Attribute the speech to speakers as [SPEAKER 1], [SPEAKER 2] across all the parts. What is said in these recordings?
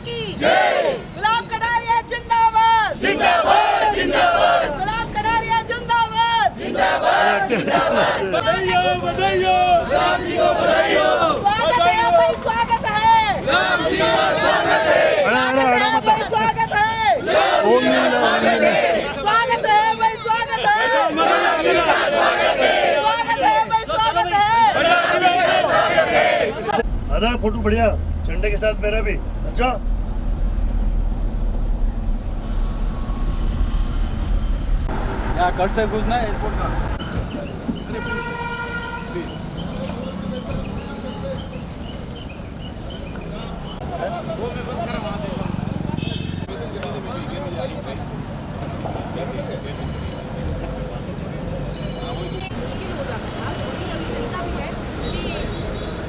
[SPEAKER 1] की जय। गुलाब कटारिया जिंदाबाद जिंदाबाद जिंदाबाद। गुलाब कटारिया जिंदाबाद जिंदाबाद जिंदाबाद।
[SPEAKER 2] बधाइयो बधाइयो,
[SPEAKER 3] राम जी को बधाइयो।
[SPEAKER 1] स्वागत है भाई, स्वागत है।
[SPEAKER 3] राम जी का स्वागत है।
[SPEAKER 1] स्वागत है भाई, स्वागत है।
[SPEAKER 3] राम जी का स्वागत है।
[SPEAKER 1] स्वागत है भाई, स्वागत है।
[SPEAKER 3] राम जी का स्वागत है।
[SPEAKER 1] स्वागत है भाई, स्वागत है।
[SPEAKER 3] राम जी का स्वागत है।
[SPEAKER 2] आधा फोटो बढ़िया, झंडे के साथ मेरा भी। अच्छा
[SPEAKER 4] यहाँ कट से घुसना है एयरपोर्ट का।
[SPEAKER 1] मुश्किल हो जाता था, थोड़ी अभी चिंता भी है कि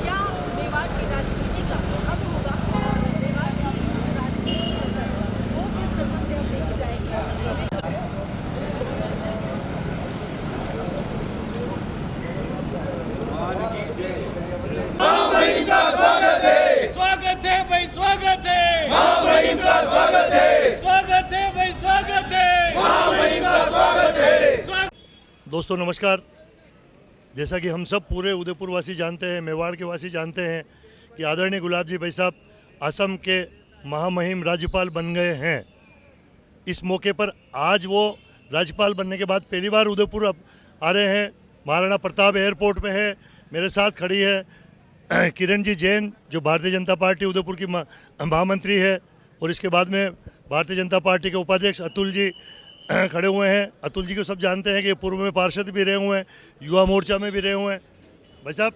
[SPEAKER 1] क्या मेवाड़ की राजनीति का अब होगा और मेवाड़ की जो राजनीति की असर वो किस तरह से अब देखी जाएगी।
[SPEAKER 3] महामहिम का स्वागत है।
[SPEAKER 4] स्वागत है भाई, स्वागत है।
[SPEAKER 3] महामहिम का स्वागत है।
[SPEAKER 4] स्वागत है भाई, स्वागत है।
[SPEAKER 3] महामहिम का स्वागत है।
[SPEAKER 2] दोस्तों नमस्कार। जैसा कि हम सब पूरे उदयपुर वासी जानते हैं, मेवाड़ के वासी जानते हैं कि आदरणीय गुलाब जी भाई साहब असम के महामहिम राज्यपाल बन गए हैं। इस मौके पर आज वो राज्यपाल बनने के बाद पहली बार उदयपुर अब आ रहे हैं। महाराणा प्रताप एयरपोर्ट पे है। मेरे साथ खड़ी है किरण जी जैन, जो भारतीय जनता पार्टी उदयपुर की महामंत्री है, और इसके बाद में भारतीय जनता पार्टी के उपाध्यक्ष अतुल जी खड़े हुए हैं। अतुल जी को सब जानते हैं कि पूर्व में पार्षद भी रहे हुए हैं, युवा मोर्चा में भी रहे हुए हैं। भाई साहब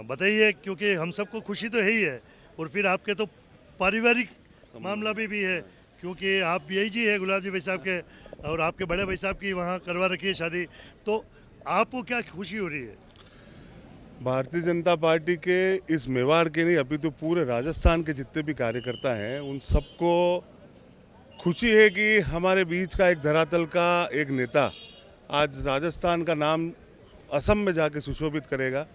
[SPEAKER 2] बताइए, क्योंकि हम सबको खुशी तो है ही है, और फिर आपके तो पारिवारिक मामला भी है, क्योंकि आप यही जी है गुलाब जी भाई साहब के, और आपके बड़े भाई साहब की वहाँ करवा रखी है शादी। तो आपको क्या खुशी हो रही है?
[SPEAKER 5] भारतीय जनता पार्टी के इस मेवाड़ के नहीं, अभी तो पूरे राजस्थान के जितने भी कार्यकर्ता हैं उन सबको खुशी है कि हमारे बीच का एक धरातल का एक नेता आज राजस्थान का नाम असम में जाके सुशोभित करेगा।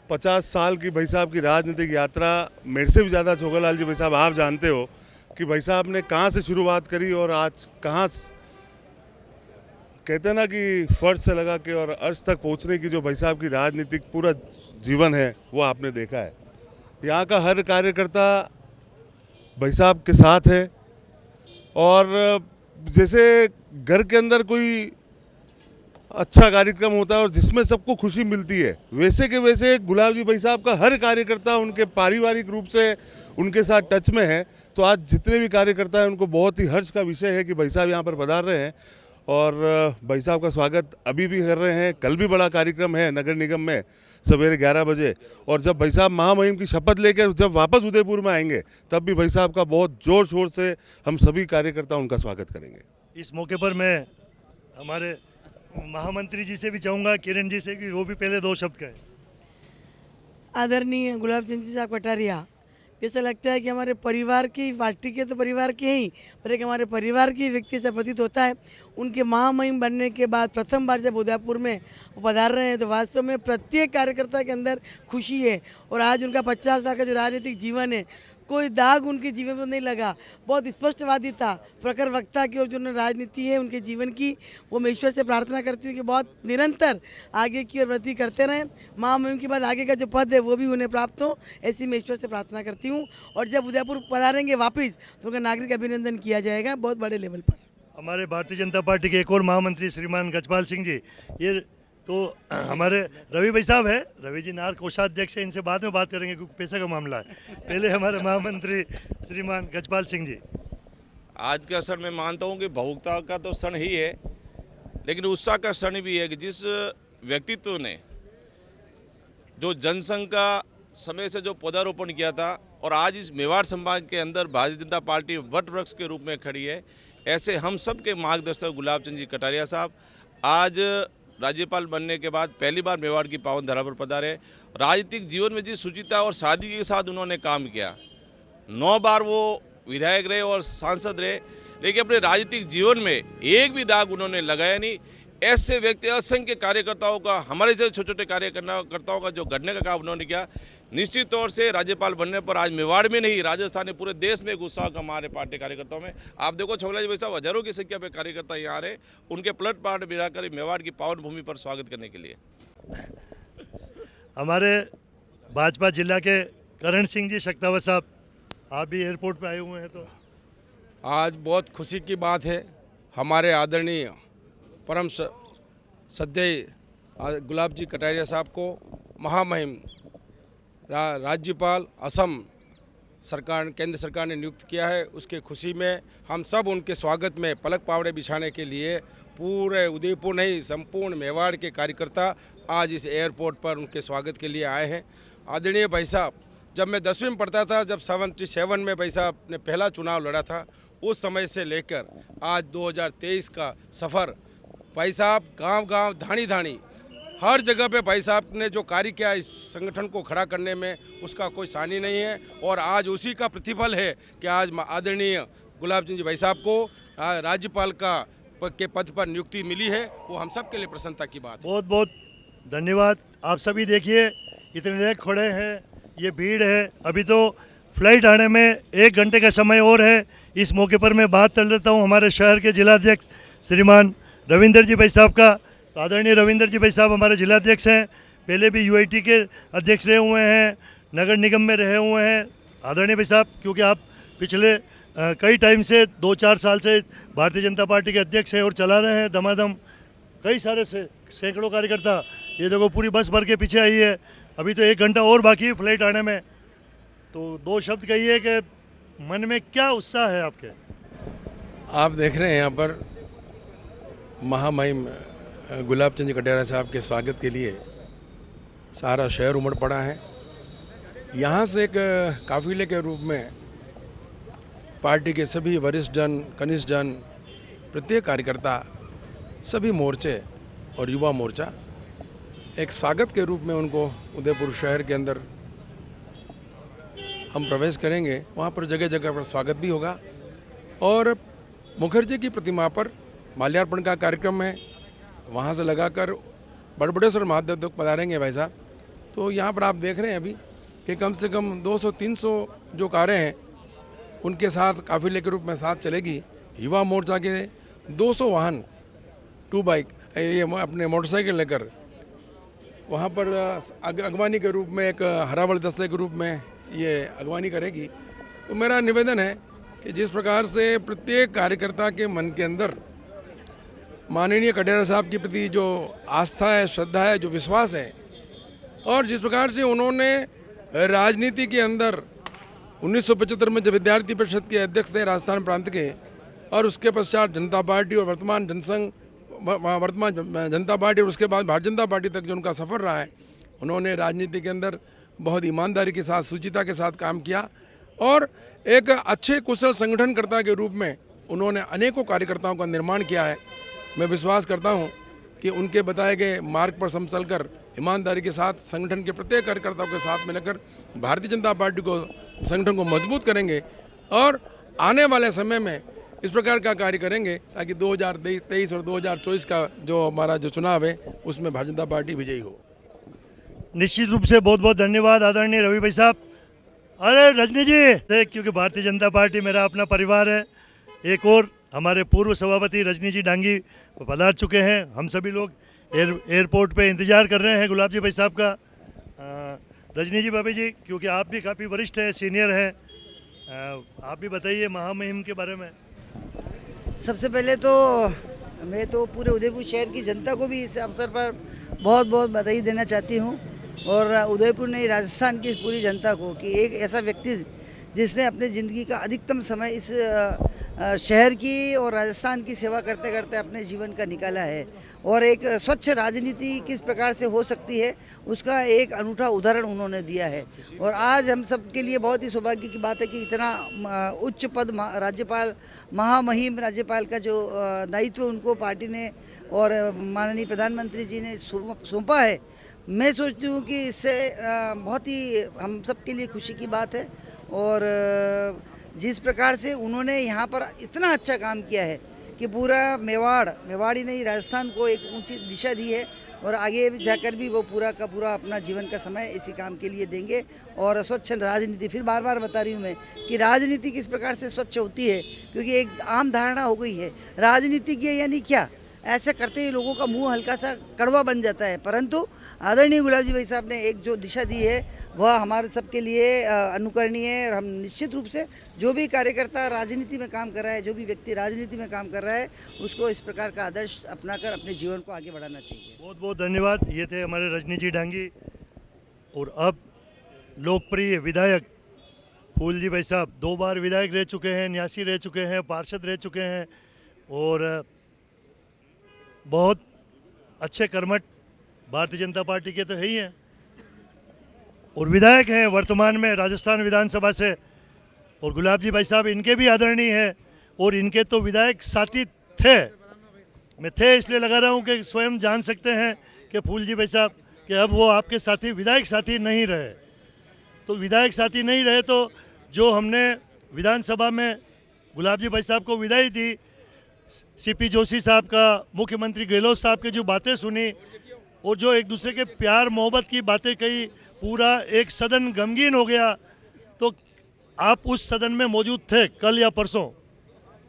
[SPEAKER 5] 50 साल की भाई साहब की राजनीतिक यात्रा, मेरे से भी ज़्यादा छोगालाल जी भाई साहब आप जानते हो कि भाई साहब ने कहाँ से शुरुआत करी और आज कहाँ कहते हैं ना कि फर्श से लगा के और अर्श तक पहुंचने की जो भाई साहब की राजनीतिक पूरा जीवन है वो आपने देखा है। यहाँ का हर कार्यकर्ता भाई साहब के साथ है, और जैसे घर के अंदर कोई अच्छा कार्यक्रम होता है और जिसमें सबको खुशी मिलती है, वैसे के वैसे गुलाब जी भाई साहब का हर कार्यकर्ता उनके पारिवारिक रूप से उनके साथ टच में है। तो आज जितने भी कार्यकर्ता हैं उनको बहुत ही हर्ष का विषय है कि भाई साहब यहाँ पर पधार रहे हैं, और भाई साहब का स्वागत अभी भी कर रहे हैं। कल भी बड़ा कार्यक्रम है नगर निगम में सवेरे 11 बजे, और जब भाई साहब महामहिम की शपथ लेकर जब वापस उदयपुर में आएंगे तब भी भाई साहब का बहुत जोर शोर से हम सभी कार्यकर्ता उनका स्वागत करेंगे।
[SPEAKER 2] इस मौके पर मैं हमारे महामंत्री जी से भी चाहूँगा, किरण जी से, कि वो भी पहले 2 शब्द कहें।
[SPEAKER 6] आदरणीय गुलाब चंद जी साहब कटारिया, जैसा लगता है कि हमारे परिवार की, पार्टी के तो परिवार के ही, पर एक हमारे परिवार की व्यक्ति से प्रतीत होता है। उनके महामहिम बनने के बाद प्रथम बार जब उदयपुर में वो पधार रहे हैं तो वास्तव में प्रत्येक कार्यकर्ता के अंदर खुशी है। और आज उनका 50 साल का जो राजनीतिक जीवन है, कोई दाग उनके जीवन पर नहीं लगा। बहुत स्पष्टवादी था, प्रखर वक्ता की, और जो राजनीति है उनके जीवन की, वो मैं ईश्वर से प्रार्थना करती हूँ कि बहुत निरंतर आगे की ओर वृद्धि करते रहें। महामहिम के बाद आगे का जो पद है वो भी उन्हें प्राप्त हो, ऐसी मैं ईश्वर से प्रार्थना करती हूँ। और जब उदयपुर पधारेंगे वापस तो उनका नागरिक अभिनंदन किया जाएगा बहुत बड़े लेवल पर।
[SPEAKER 2] हमारे भारतीय जनता पार्टी के एक और महामंत्री श्रीमान गजपाल सिंह जी, ये तो हमारे रवि भाई साहब है, रवि जी नार कोषाध्यक्ष है, इनसे बाद में बात करेंगे क्योंकि पैसे का मामला है। पहले हमारे महामंत्री श्रीमान गजपाल सिंह जी।
[SPEAKER 7] आज का क्षण मैं मानता हूं कि भावुकता का तो क्षण ही है, लेकिन उत्साह का क्षण भी है कि जिस व्यक्तित्व ने जो जनसंघ का समय से जो पौधारोपण किया था और आज इस मेवाड़ संभाग के अंदर भारतीय जनता पार्टी वट वृक्ष के रूप में खड़ी है, ऐसे हम सब के मार्गदर्शक गुलाब चंद जी कटारिया साहब आज राज्यपाल बनने के बाद पहली बार मेवाड़ की पावन धरा पर पधारे। राजनीतिक जीवन में जिस शुचिता और सादगी के साथ उन्होंने काम किया, 9 बार वो विधायक रहे और सांसद रहे, लेकिन अपने राजनीतिक जीवन में एक भी दाग उन्होंने लगाया नहीं। ऐसे व्यक्ति असंख्य कार्यकर्ताओं का, हमारे जैसे छोटे छोटे कार्यकर्ताओं का जो गढ़ने का काम उन्होंने किया, निश्चित तौर से राज्यपाल बनने पर आज मेवाड़ में नहीं, राजस्थान में पूरे देश में एक उत्साह का हमारे पार्टी कार्यकर्ताओं में। आप देखो छोगला जी भाई साहब, हजारों की संख्या में कार्यकर्ता यहाँ आ रहे, उनके पलट पाट मिलाकर मेवाड़ की पावन भूमि पर स्वागत करने के लिए।
[SPEAKER 2] हमारे भाजपा जिला के करण सिंह जी शक्तावत साहब, आप भी एयरपोर्ट पे आए हुए हैं, तो
[SPEAKER 8] आज बहुत खुशी की बात है। हमारे आदरणीय परम श्रद्धेय गुलाब जी कटारिया साहब को महामहिम राज्यपाल असम सरकार, केंद्र सरकार ने नियुक्त किया है। उसके खुशी में हम सब उनके स्वागत में पलक पावड़े बिछाने के लिए पूरे उदयपुर नहीं, संपूर्ण मेवाड़ के कार्यकर्ता आज इस एयरपोर्ट पर उनके स्वागत के लिए आए हैं। आदरणीय भाई साहब, जब मैं 10वीं में पढ़ता था, जब 77 में भाई साहब ने पहला चुनाव लड़ा था, उस समय से लेकर आज 2023 का सफ़र, भाई साहब गांव-गांव, धानी-धानी हर जगह पे भाई साहब ने जो कार्य किया इस संगठन को खड़ा करने में, उसका कोई सानी नहीं है। और आज उसी का प्रतिफल है कि आज आदरणीय गुलाब जी भाई साहब को राज्यपाल के पद पर नियुक्ति मिली है। वो हम सब के लिए प्रसन्नता की बात है।
[SPEAKER 2] बहुत बहुत धन्यवाद। आप सभी देखिए इतने लोग खड़े हैं, ये भीड़ है। अभी तो फ्लाइट आने में 1 घंटे का समय और है। इस मौके पर मैं बात कर लेता हूँ हमारे शहर के जिलाध्यक्ष श्रीमान रविंदर जी भाई साहब का। तो आदरणीय रविंदर जी भाई साहब हमारे जिलाध्यक्ष हैं, पहले भी यूआईटी के अध्यक्ष रहे हुए हैं, नगर निगम में रहे हुए हैं। आदरणीय भाई साहब, क्योंकि आप पिछले कई टाइम से 2-4 साल से भारतीय जनता पार्टी के अध्यक्ष हैं और चला रहे हैं दमादम कई सारे सैकड़ों कार्यकर्ता। ये देखो पूरी बस भर के पीछे आई है। अभी तो 1 घंटा और बाकी है फ्लाइट आने में। तो 2 शब्द कहिए कि मन में क्या उत्साह है आपके?
[SPEAKER 9] आप देख रहे हैं यहाँ पर महामहिम गुलाब चंद कटारिया साहब के स्वागत के लिए सारा शहर उमड़ पड़ा है। यहाँ से एक काफिले के रूप में पार्टी के सभी वरिष्ठ जन, कनिष्ठ जन, प्रत्येक कार्यकर्ता, सभी मोर्चे और युवा मोर्चा एक स्वागत के रूप में उनको उदयपुर शहर के अंदर हम प्रवेश करेंगे। वहाँ पर जगह जगह पर स्वागत भी होगा और मुखर्जी की प्रतिमा पर माल्यार्पण का कार्यक्रम है। वहाँ से लगाकर बड़बड़ेश्वर महादेव तक पधारेंगे भाई साहब। तो यहाँ पर आप देख रहे हैं अभी कि कम से कम 200-300 जो कारें हैं उनके साथ काफिले के रूप में साथ चलेगी। युवा मोर्चा के 200 वाहन 2 बाइक ये अपने मोटरसाइकिल लेकर वहाँ पर अगवानी के रूप में एक हरावल दस्ते के रूप में ये अगवानी करेगी। तो मेरा निवेदन है कि जिस प्रकार से प्रत्येक कार्यकर्ता के मन के अंदर माननीय कटारिया साहब के प्रति जो आस्था है, श्रद्धा है, जो विश्वास है, और जिस प्रकार से उन्होंने राजनीति के अंदर 1975 में जब विद्यार्थी परिषद के अध्यक्ष थे राजस्थान प्रांत के, और उसके पश्चात जनता पार्टी और वर्तमान जनता पार्टी और उसके बाद भारतीय जनता पार्टी तक जो उनका सफ़र रहा है, उन्होंने राजनीति के अंदर बहुत ईमानदारी के साथ, शुचिता के साथ काम किया और एक अच्छे कुशल संगठनकर्ता के रूप में उन्होंने अनेकों कार्यकर्ताओं का निर्माण किया है। मैं विश्वास करता हूं कि उनके बताए गए मार्ग पर हम चलकर ईमानदारी के साथ संगठन के प्रत्येक कार्यकर्ताओं के साथ मिलकर भारतीय जनता पार्टी को, संगठन को मजबूत करेंगे और आने वाले समय में इस प्रकार का कार्य करेंगे ताकि 2023 और 2024 का जो हमारा जो चुनाव है उसमें भारतीय जनता पार्टी विजयी हो।
[SPEAKER 2] निश्चित रूप से बहुत बहुत धन्यवाद आदरणीय रवि भाई साहब। अरे रजनी जी, क्योंकि भारतीय जनता पार्टी मेरा अपना परिवार है, एक और हमारे पूर्व सभापति रजनी जी डांगी पधार चुके हैं। हम सभी लोग एयरपोर्ट पे इंतज़ार कर रहे हैं गुलाब जी भाई साहब का। रजनी जी, भाभी जी, क्योंकि आप भी काफ़ी वरिष्ठ हैं, सीनियर हैं, आप भी बताइए महामहिम के बारे में।
[SPEAKER 10] सबसे पहले तो मैं तो पूरे उदयपुर शहर की जनता को भी इस अवसर पर बहुत बहुत बधाई देना चाहती हूँ और उदयपुर नहीं, राजस्थान की पूरी जनता को कि एक ऐसा व्यक्ति जिसने अपनी ज़िंदगी का अधिकतम समय इस शहर की और राजस्थान की सेवा करते करते अपने जीवन का निकाला है और एक स्वच्छ राजनीति किस प्रकार से हो सकती है उसका एक अनूठा उदाहरण उन्होंने दिया है। और आज हम सब के लिए बहुत ही सौभाग्य की बात है कि इतना उच्च पद राज्यपाल, महामहिम राज्यपाल का जो दायित्व उनको पार्टी ने और माननीय प्रधानमंत्री जी ने सौंपा है। मैं सोचती हूँ कि इससे बहुत ही हम सब के लिए खुशी की बात है और जिस प्रकार से उन्होंने यहाँ पर इतना अच्छा काम किया है कि पूरा मेवाड़ ही नहीं राजस्थान को एक ऊंची दिशा दी है और आगे भी जाकर भी वो पूरा का पूरा अपना जीवन का समय इसी काम के लिए देंगे। और स्वच्छ राजनीति, फिर बार बार बता रही हूँ मैं कि राजनीति किस प्रकार से स्वच्छ होती है, क्योंकि एक आम धारणा हो गई है राजनीतिज्ञ यानी क्या, ऐसे करते ही लोगों का मुंह हल्का सा कड़वा बन जाता है। परंतु आदरणीय गुलाब जी भाई साहब ने एक जो दिशा दी है वह हमारे सबके लिए अनुकरणीय है। और हम निश्चित रूप से जो भी कार्यकर्ता राजनीति में काम कर रहा है, जो भी व्यक्ति राजनीति में काम कर रहा है, उसको इस प्रकार का आदर्श अपनाकर अपने जीवन को आगे बढ़ाना चाहिए।
[SPEAKER 2] बहुत बहुत धन्यवाद। ये थे हमारे रजनी जी डांगी। और अब लोकप्रिय विधायक फूल जी भाई साहब 2 बार विधायक रह चुके हैं, न्यासी रह चुके हैं, पार्षद रह चुके हैं और बहुत अच्छे कर्मठ भारतीय जनता पार्टी के तो है ही हैं और विधायक हैं वर्तमान में राजस्थान विधानसभा से। और गुलाब जी भाई साहब इनके भी आदरणीय हैं और इनके तो विधायक साथी थे। मैं थे इसलिए लगा रहा हूं कि स्वयं जान सकते हैं कि फूल जी भाई साहब कि अब वो आपके साथी विधायक साथी नहीं रहे। तो विधायक साथी नहीं रहे तो जो हमने विधानसभा में गुलाब जी भाई साहब को विदाई दी, सीपी जोशी साहब का, मुख्यमंत्री गहलोत साहब की जो बातें सुनी और जो एक दूसरे के प्यार मोहब्बत की बातें कही, पूरा एक सदन गमगीन हो गया। तो आप उस सदन में मौजूद थे कल या परसों,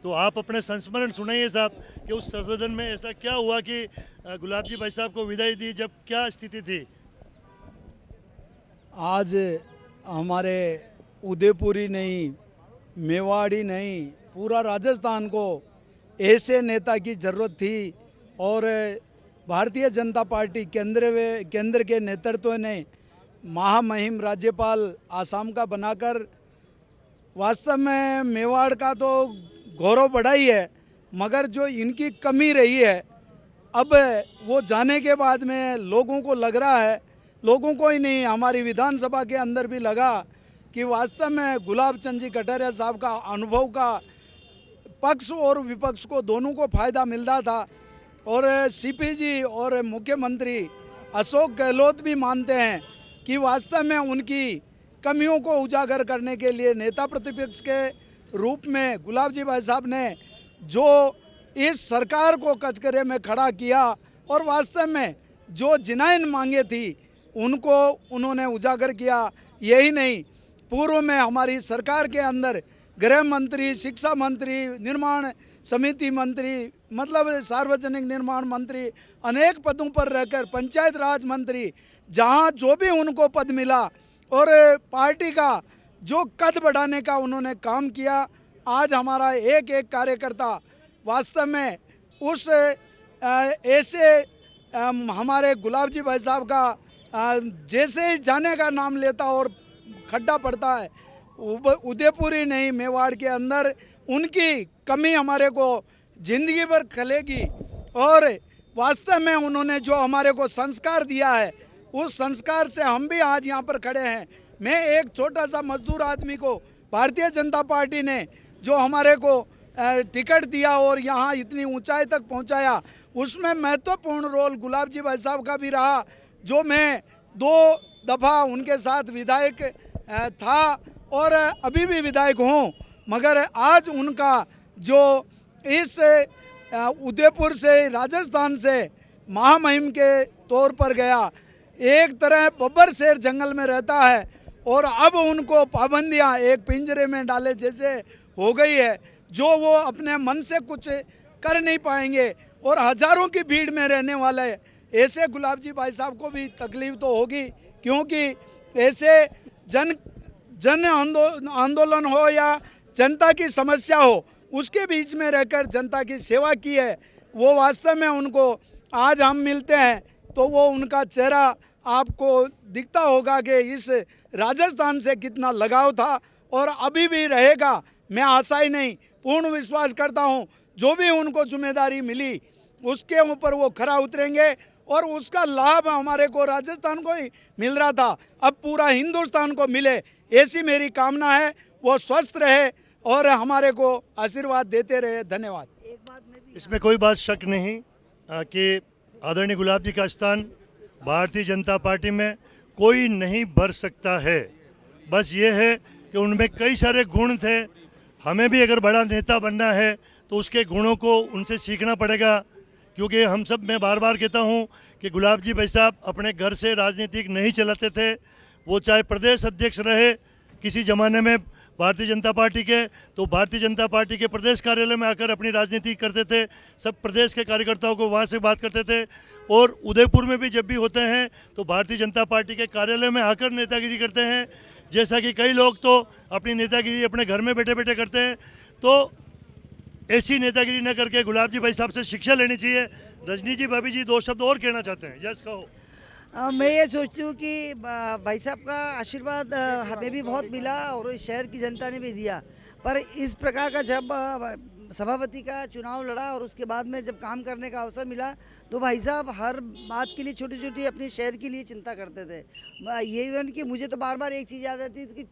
[SPEAKER 2] तो आप अपने संस्मरण सुनाइए साहब कि उस सदन में ऐसा क्या हुआ कि गुलाब जी भाई साहब को विदाई दी, जब क्या स्थिति थी?
[SPEAKER 11] आज हमारे उदयपुरी नहीं, मेवाड़ी नहीं, पूरा राजस्थान को ऐसे नेता की ज़रूरत थी और भारतीय जनता पार्टी केंद्र के नेतृत्व ने महामहिम राज्यपाल आसाम का बनाकर वास्तव में मेवाड़ का तो गौरव बढ़ा ही है, मगर जो इनकी कमी रही है अब वो जाने के बाद में लोगों को लग रहा है, लोगों को ही नहीं हमारी विधानसभा के अंदर भी लगा कि वास्तव में गुलाब चंद जी कटारिया साहब का अनुभव का पक्ष और विपक्ष को दोनों को फायदा मिल रहा था। और सीपी जी और मुख्यमंत्री अशोक गहलोत भी मानते हैं कि वास्तव में उनकी कमियों को उजागर करने के लिए नेता प्रतिपक्ष के रूप में गुलाब जी भाई साहब ने जो इस सरकार को कचघरे में खड़ा किया और वास्तव में जो जिनाइन मांगे थी उनको उन्होंने उजागर किया। यही नहीं, पूर्व में हमारी सरकार के अंदर गृह मंत्री, शिक्षा मंत्री, निर्माण समिति मंत्री, मतलब सार्वजनिक निर्माण मंत्री, अनेक पदों पर रहकर पंचायत राज मंत्री, जहां जो भी उनको पद मिला और पार्टी का जो कद बढ़ाने का उन्होंने काम किया। आज हमारा एक एक कार्यकर्ता वास्तव में उस ऐसे हमारे गुलाब जी भाई साहब का जैसे ही जाने का नाम लेता और खड्डा पड़ता है, उदयपुरी नहीं मेवाड़ के अंदर उनकी कमी हमारे को जिंदगी भर खलेगी। और वास्तव में उन्होंने जो हमारे को संस्कार दिया है उस संस्कार से हम भी आज यहाँ पर खड़े हैं। मैं एक छोटा सा मजदूर आदमी को भारतीय जनता पार्टी ने जो हमारे को टिकट दिया और यहाँ इतनी ऊंचाई तक पहुँचाया, उसमें महत्वपूर्ण रोल गुलाब जी भाई साहब का भी रहा। जो मैं 2 दफ़ा उनके साथ विधायक था और अभी भी विधायक हूँ, मगर आज उनका जो इस उदयपुर से राजस्थान से महामहिम के तौर पर गया, एक तरह बब्बर शेर जंगल में रहता है और अब उनको पाबंदियां एक पिंजरे में डाले जैसे हो गई है, जो वो अपने मन से कुछ कर नहीं पाएंगे। और हजारों की भीड़ में रहने वाले ऐसे गुलाब जी भाई साहब को भी तकलीफ तो होगी, क्योंकि ऐसे जन आंदोलन हो या जनता की समस्या हो, उसके बीच में रहकर जनता की सेवा की है। वो वास्तव में उनको आज हम मिलते हैं तो वो उनका चेहरा आपको दिखता होगा कि इस राजस्थान से कितना लगाव था और अभी भी रहेगा। मैं आशा ही नहीं, पूर्ण विश्वास करता हूं, जो भी उनको जिम्मेदारी मिली उसके ऊपर वो खरा उतरेंगे और उसका लाभ हमारे को राजस्थान को ही मिल रहा था, अब पूरा हिंदुस्तान को मिले, ऐसी मेरी कामना है। वो स्वस्थ रहे और हमारे को आशीर्वाद देते रहे। धन्यवाद।
[SPEAKER 2] इसमें कोई बात शक नहीं कि आदरणीय गुलाब जी का स्थान भारतीय जनता पार्टी में कोई नहीं भर सकता है। बस ये है कि उनमें कई सारे गुण थे। हमें भी अगर बड़ा नेता बनना है तो उसके गुणों को उनसे सीखना पड़ेगा। क्योंकि हम सब, मैं बार बार कहता हूं कि गुलाब जी भाई साहब अपने घर से राजनीतिक नहीं चलाते थे। वो चाहे प्रदेश अध्यक्ष रहे किसी ज़माने में भारतीय जनता पार्टी के, तो भारतीय जनता पार्टी के प्रदेश कार्यालय में आकर अपनी राजनीति करते थे। सब प्रदेश के कार्यकर्ताओं को वहाँ से बात करते थे। और उदयपुर में भी जब भी होते हैं तो भारतीय जनता पार्टी के कार्यालय में आकर नेतागिरी करते हैं। जैसा कि कई लोग तो अपनी नेतागिरी अपने घर में बैठे बैठे करते हैं। तो ऐसी नेतागिरी न करके गुलाब जी भाई साहब से शिक्षा लेनी चाहिए। रजनी जी, भाभी जी, 2 शब्द और कहना चाहते हैं? यस, कहो।
[SPEAKER 10] मैं ये सोचती हूँ कि भाई साहब का आशीर्वाद हमें भी बहुत मिला और इस शहर की जनता ने भी दिया। पर इस प्रकार का जब सभापति का चुनाव लड़ा और उसके बाद में जब काम करने का अवसर मिला तो भाई साहब हर बात के लिए छोटी छोटी अपने शहर के लिए चिंता करते थे। ये इवेंट कि मुझे तो बार बार एक चीज़ याद आती थी कि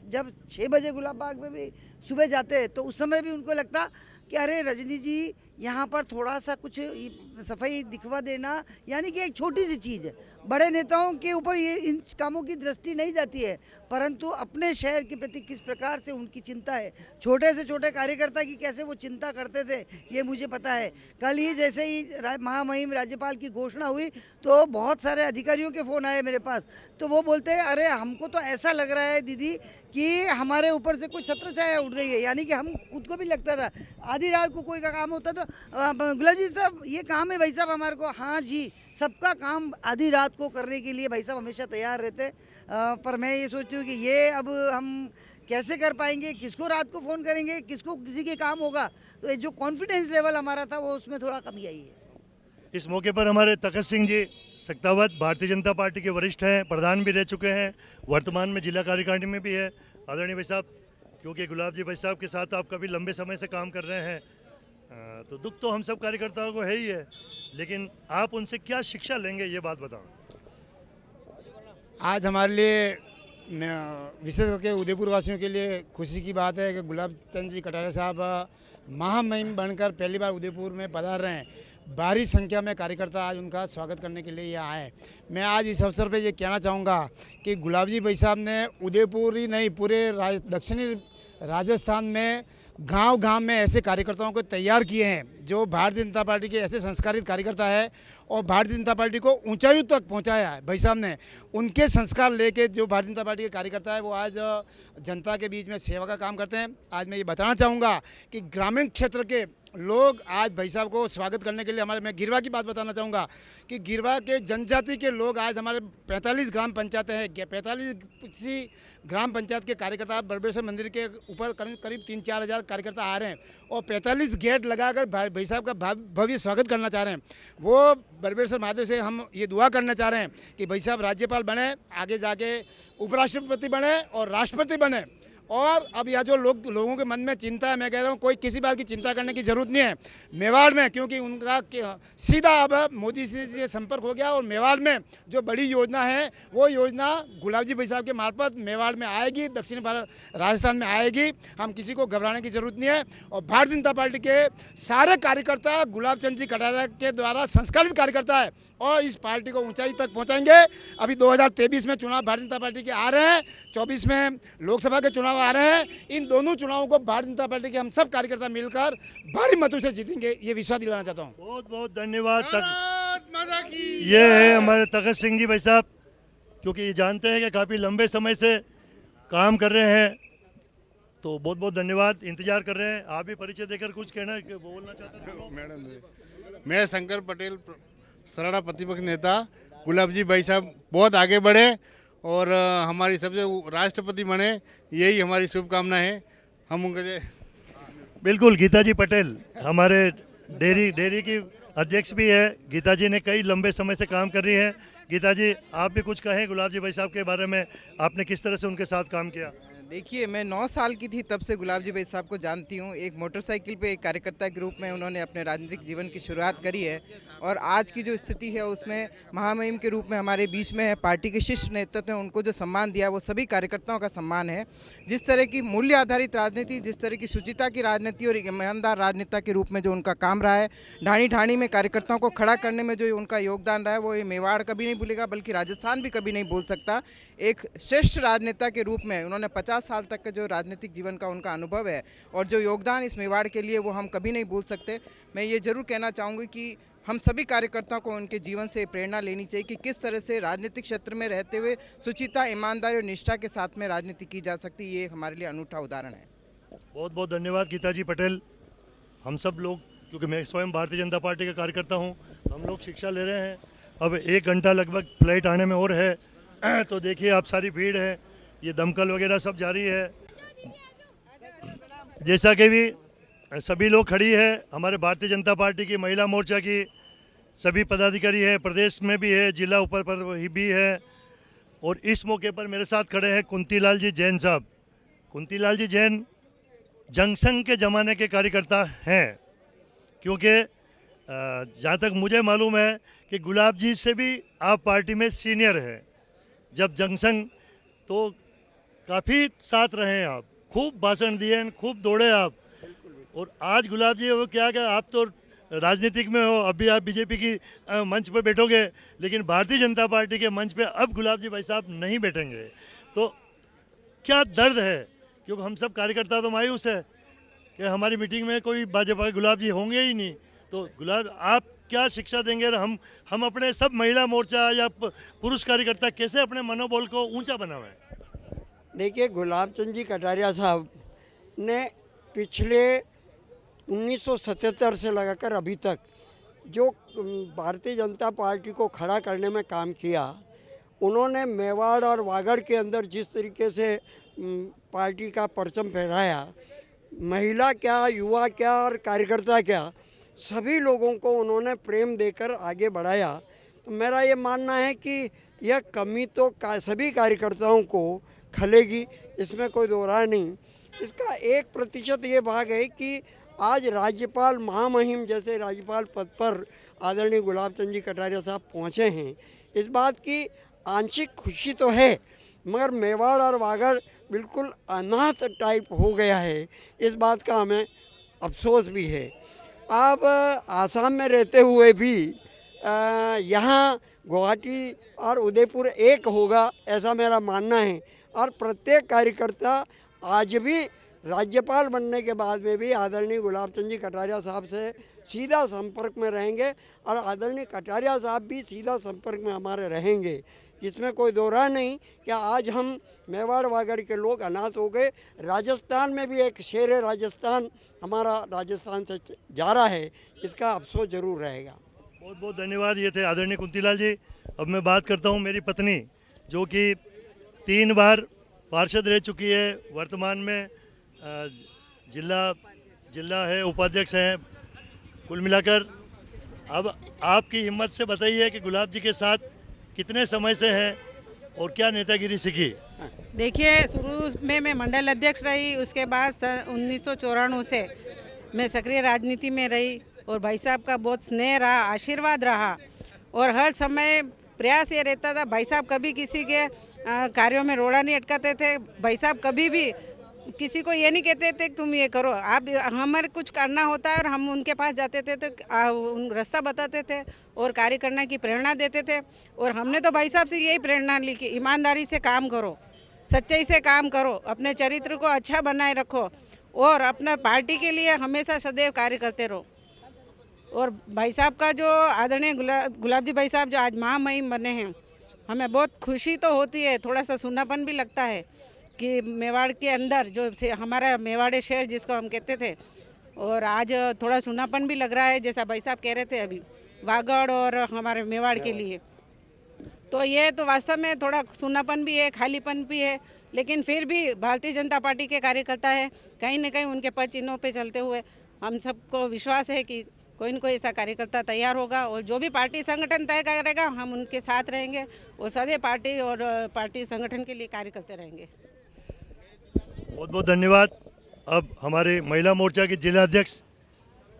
[SPEAKER 10] जब 6 बजे गुलाब बाग में भी सुबह जाते तो उस समय भी उनको लगता कि अरे रजनी जी यहाँ पर थोड़ा सा कुछ सफाई दिखवा देना, यानी कि एक छोटी सी चीज़ है। बड़े नेताओं के ऊपर ये इन कामों की दृष्टि नहीं जाती है, परंतु अपने शहर के प्रति किस प्रकार से उनकी चिंता है। छोटे से छोटे कार्यकर्ता की कैसे वो चिंता करते थे ये मुझे पता है। कल ही जैसे ही महामहिम राज्यपाल की घोषणा हुई तो बहुत सारे अधिकारियों के फ़ोन आए मेरे पास, तो वो बोलते हैं अरे हमको तो ऐसा लग रहा है दीदी कि हमारे ऊपर से कोई छत्र छाया उठ गई है। यानी कि हम खुद को भी लगता था आधी रात को कोई का काम होता तो गुलाब जी साहब ये काम है भाई साहब हमारे को। हाँ जी, सबका काम आधी रात को करने के लिए भाई साहब हमेशा तैयार रहते। पर मैं ये सोचती हूँ कि ये अब हम कैसे कर पाएंगे, किसको रात को फ़ोन करेंगे, किसको किसी के काम होगा। तो ये जो कॉन्फिडेंस लेवल हमारा था वो उसमें थोड़ा कमी आई है।
[SPEAKER 2] इस मौके पर हमारे तखत सिंह जी सक्तावत भारतीय जनता पार्टी के वरिष्ठ हैं, प्रधान भी रह चुके हैं, वर्तमान में जिला कार्यकारिणी में भी है। आदरणीय भाई साहब, क्योंकि गुलाब जी भाई साहब के साथ आप काफ़ी लंबे समय से काम कर रहे हैं, तो दुख तो हम सब कार्यकर्ताओं को है ही है, लेकिन आप उनसे क्या शिक्षा लेंगे ये बात बताओ।
[SPEAKER 12] आज हमारे लिए विशेष करके उदयपुर वासियों के लिए खुशी की बात है कि गुलाब चंद जी कटारिया साहब महामहिम बनकर पहली बार उदयपुर में पधार रहे हैं। भारी संख्या में कार्यकर्ता आज उनका स्वागत करने के लिए यहाँ आए। मैं आज इस अवसर पे ये कहना चाहूँगा कि गुलाब जी भाई साहब ने उदयपुर ही नहीं पूरे दक्षिणी राजस्थान में गांव-गांव में ऐसे कार्यकर्ताओं को तैयार किए हैं जो भारतीय जनता पार्टी के ऐसे संस्कारित कार्यकर्ता है और भारतीय जनता पार्टी को ऊंचाइयों तक पहुंचाया है। भाई साहब ने उनके संस्कार लेके जो भारतीय जनता पार्टी के कार्यकर्ता है वो आज जनता के बीच में सेवा का काम करते हैं। आज मैं ये बताना चाहूँगा कि ग्रामीण क्षेत्र के लोग आज भाई साहब को स्वागत करने के लिए मैं गिरवा की बात बताना चाहूँगा कि गिरवा के जनजाति के लोग आज हमारे 45 ग्राम पंचायतें हैं, 45 ग्राम पंचायत के कार्यकर्ता बरबेश्वर मंदिर के ऊपर करीब 3-4 हज़ार कार्यकर्ता आ रहे हैं और 45 गेट लगाकर भाई साहब का भव्य स्वागत करना चाह रहे हैं। वो बरबेश्वर महादेव से हम ये दुआ करना चाह रहे हैं कि भाई साहब राज्यपाल बने, आगे जाके उपराष्ट्रपति बने और राष्ट्रपति बने। और अब यह जो लोगों के मन में चिंता है, मैं कह रहा हूँ कोई किसी बात की चिंता करने की ज़रूरत नहीं है मेवाड़ में, क्योंकि उनका सीधा अब मोदी से संपर्क हो गया और मेवाड़ में जो बड़ी योजना है वो योजना गुलाब जी भाई साहब के मार्फत मेवाड़ में आएगी, दक्षिण भारत राजस्थान में आएगी। हम किसी को घबराने की ज़रूरत नहीं है और भारतीय जनता पार्टी के सारे कार्यकर्ता गुलाब चंद जी कटारिया के द्वारा संस्कारित कार्यकर्ता है और इस पार्टी को ऊँचाई तक पहुँचाएंगे। अभी 2023 में चुनाव भारतीय जनता पार्टी के आ रहे हैं, 24 में लोकसभा के चुनाव आ रहे हैं। इन दोनों चुनावों को भारतीय जनता पार्टी के हम सब कार्यकर्ता मिलकर भारी मतों से जीतेंगे, ये विश्वास दिलाना चाहता हूँ।
[SPEAKER 2] बहुत बहुत धन्यवाद। ये है हमारे तखत सिंह जी भाई साहब, क्योंकि ये जानते हैं कि काफ़ी लंबे समय से काम कर रहे हैं, तो बहुत बहुत धन्यवाद। इंतजार कर रहे हैं, आप भी परिचय देकर कुछ कहना बोलना चाहते हैं?
[SPEAKER 13] मैडम, मैं शंकर पटेल, सराड़ा प्रतिपक्ष नेता। गुलाब जी भाई साहब बहुत आगे बढ़े और हमारी सबसे राष्ट्रपति बने, यही हमारी शुभकामना है। हम उनके
[SPEAKER 2] बिल्कुल। गीता जी पटेल हमारे डेयरी की अध्यक्ष भी है। गीता जी ने कई लंबे समय से काम कर रही है। गीता जी, आप भी कुछ कहें गुलाब जी भाई साहब के बारे में, आपने किस तरह से उनके साथ काम किया?
[SPEAKER 14] देखिए, मैं 9 साल की थी तब से गुलाब जी भाई साहब को जानती हूँ। एक मोटरसाइकिल पे एक कार्यकर्ता के रूप में उन्होंने अपने राजनीतिक जीवन की शुरुआत करी है और आज की जो स्थिति है उसमें महामहिम के रूप में हमारे बीच में है। पार्टी के शीर्ष नेतृत्व ने उनको जो सम्मान दिया वो सभी कार्यकर्ताओं का सम्मान है। जिस तरह की मूल्य आधारित राजनीति, जिस तरह की शुचिता की राजनीति और ईमानदार राजनेता के रूप में जो उनका काम रहा है, ढाणी ढाणी में कार्यकर्ताओं को खड़ा करने में जो उनका योगदान रहा है, वो ये मेवाड़ कभी नहीं भूलेगा, बल्कि राजस्थान भी कभी नहीं भूल सकता। एक श्रेष्ठ राजनेता के रूप में उन्होंने 50 साल तक का जो राजनीतिक जीवन का उनका अनुभव है और जो योगदान इस मेवाड़ के लिए वो हम कभी नहीं भूल सकते। मैं ये ज़रूर कहना चाहूँगी कि हम सभी कार्यकर्ताओं को उनके जीवन से प्रेरणा लेनी चाहिए कि किस तरह से राजनीतिक क्षेत्र में रहते हुए शुचिता, ईमानदारी और निष्ठा के साथ में राजनीति की जा सकती है। ये हमारे लिए अनूठा उदाहरण है।
[SPEAKER 2] बहुत बहुत धन्यवाद गीता जी पटेल। हम सब लोग, क्योंकि मैं स्वयं भारतीय जनता पार्टी का कार्यकर्ता हूं, हम लोग शिक्षा ले रहे हैं। अब 1 घंटा लगभग फ्लाइट आने में और है, तो देखिए आप सारी भीड़ है, ये दमकल वगैरह सब जारी है। जैसा कि भी सभी लोग खड़ी है, हमारे भारतीय जनता पार्टी की महिला मोर्चा की सभी पदाधिकारी है, प्रदेश में भी है, जिला ऊपर पर भी है। और इस मौके पर मेरे साथ खड़े हैं कुंतीलाल जी जैन साहब। कुंतीलाल जी जैन जनसंघ के ज़माने के कार्यकर्ता हैं, क्योंकि जहाँ तक मुझे मालूम है कि गुलाब जी से भी आप पार्टी में सीनियर है। जब जनसंघ तो काफ़ी साथ रहे हैं आप, खूब भाषण दिए, खूब दौड़े आप। और आज गुलाब जी वो क्या क्या, आप तो राजनीतिक में हो, अभी आप बीजेपी की मंच पर बैठोगे, लेकिन भारतीय जनता पार्टी के मंच पे अब गुलाब जी भाई साहब नहीं बैठेंगे। तो क्या दर्द है, क्योंकि हम सब कार्यकर्ता तो मायूस है कि हमारी मीटिंग में कोई भाजपा के गुलाब जी होंगे ही नहीं। तो गुलाब आप क्या शिक्षा देंगे, हम अपने सब महिला मोर्चा या पुरुष कार्यकर्ता कैसे अपने मनोबल को ऊंचा बनावें?
[SPEAKER 15] देखिए, गुलाब चंद जी कटारिया साहब ने पिछले 1977 से लगाकर अभी तक जो भारतीय जनता पार्टी को खड़ा करने में काम किया, उन्होंने मेवाड़ और वागड़ के अंदर जिस तरीके से पार्टी का परचम फहराया, महिला क्या, युवा क्या और कार्यकर्ता क्या, सभी लोगों को उन्होंने प्रेम देकर आगे बढ़ाया। तो मेरा ये मानना है कि यह कमी तो सभी कार्यकर्ताओं को खलेगी, इसमें कोई दो राय नहीं। इसका 1% ये भाग है कि आज राज्यपाल महामहिम जैसे राज्यपाल पद पर आदरणीय गुलाब चंद जी कटारिया साहब पहुँचे हैं, इस बात की आंशिक खुशी तो है, मगर मेवाड़ और वागड़ बिल्कुल अनाथ टाइप हो गया है, इस बात का हमें अफसोस भी है। अब आसाम में रहते हुए भी यहाँ गुवाहाटी और उदयपुर एक होगा, ऐसा मेरा मानना है। और प्रत्येक कार्यकर्ता आज भी राज्यपाल बनने के बाद में भी आदरणीय गुलाब चंद जी कटारिया साहब से सीधा संपर्क में रहेंगे और आदरणीय कटारिया साहब भी सीधा संपर्क में हमारे रहेंगे। इसमें कोई दो राय नहीं कि आज हम मेवाड़ वागड़ के लोग अनाथ हो गए। राजस्थान में भी एक शेर है, राजस्थान हमारा राजस्थान से जा रहा है, इसका अफसोस जरूर रहेगा।
[SPEAKER 2] बहुत बहुत धन्यवाद। ये थे आदरणीय कुंतीलाल जी। अब मैं बात करता हूँ मेरी पत्नी, जो कि 3 बार पार्षद रह चुकी है, वर्तमान में जिला है, उपाध्यक्ष हैं। कुल मिलाकर अब आपकी हिम्मत से बताइए कि गुलाब जी के साथ कितने समय से हैं और क्या नेतागिरी सीखी?
[SPEAKER 16] देखिए, शुरू में मैं मंडल अध्यक्ष रही, उसके बाद 1994 से मैं सक्रिय राजनीति में रही और भाई साहब का बहुत स्नेह रहा, आशीर्वाद रहा। और हर समय प्रयास ये रहता था, भाई साहब कभी किसी के कार्यों में रोड़ा नहीं अटकाते थे। भाई साहब कभी भी किसी को ये नहीं कहते थे कि तुम ये करो, आप हमारे कुछ करना होता है और हम उनके पास जाते थे तो रास्ता बताते थे और कार्य करने की प्रेरणा देते थे। और हमने तो भाई साहब से यही प्रेरणा ली कि ईमानदारी से काम करो, सच्चाई से काम करो, अपने चरित्र को अच्छा बनाए रखो और अपना पार्टी के लिए हमेशा सदैव कार्य करते रहो। और भाई साहब का जो आदरणीय गुलाब जी भाई साहब जो आज महामहिम बने हैं, हमें बहुत खुशी तो होती है, थोड़ा सा सूनापन भी लगता है कि मेवाड़ के अंदर जो हमारा मेवाड़े शहर जिसको हम कहते थे, और आज थोड़ा सूनापन भी लग रहा है, जैसा भाई साहब कह रहे थे अभी वागड़ और हमारे मेवाड़ के लिए। तो ये तो वास्तव में थोड़ा सूनापन भी है, खालीपन भी है, लेकिन फिर भी भारतीय जनता पार्टी के कार्यकर्ता है, कहीं न कहीं उनके पद चिन्हों पे चलते हुए हम सबको विश्वास है कि कोई न कोई ऐसा कार्यकर्ता तैयार होगा और जो भी पार्टी संगठन तय करेगा हम उनके साथ रहेंगे और सदैव पार्टी और पार्टी संगठन के लिए कार्य करते रहेंगे।
[SPEAKER 2] बहुत बहुत धन्यवाद। अब हमारे महिला मोर्चा की जिला अध्यक्ष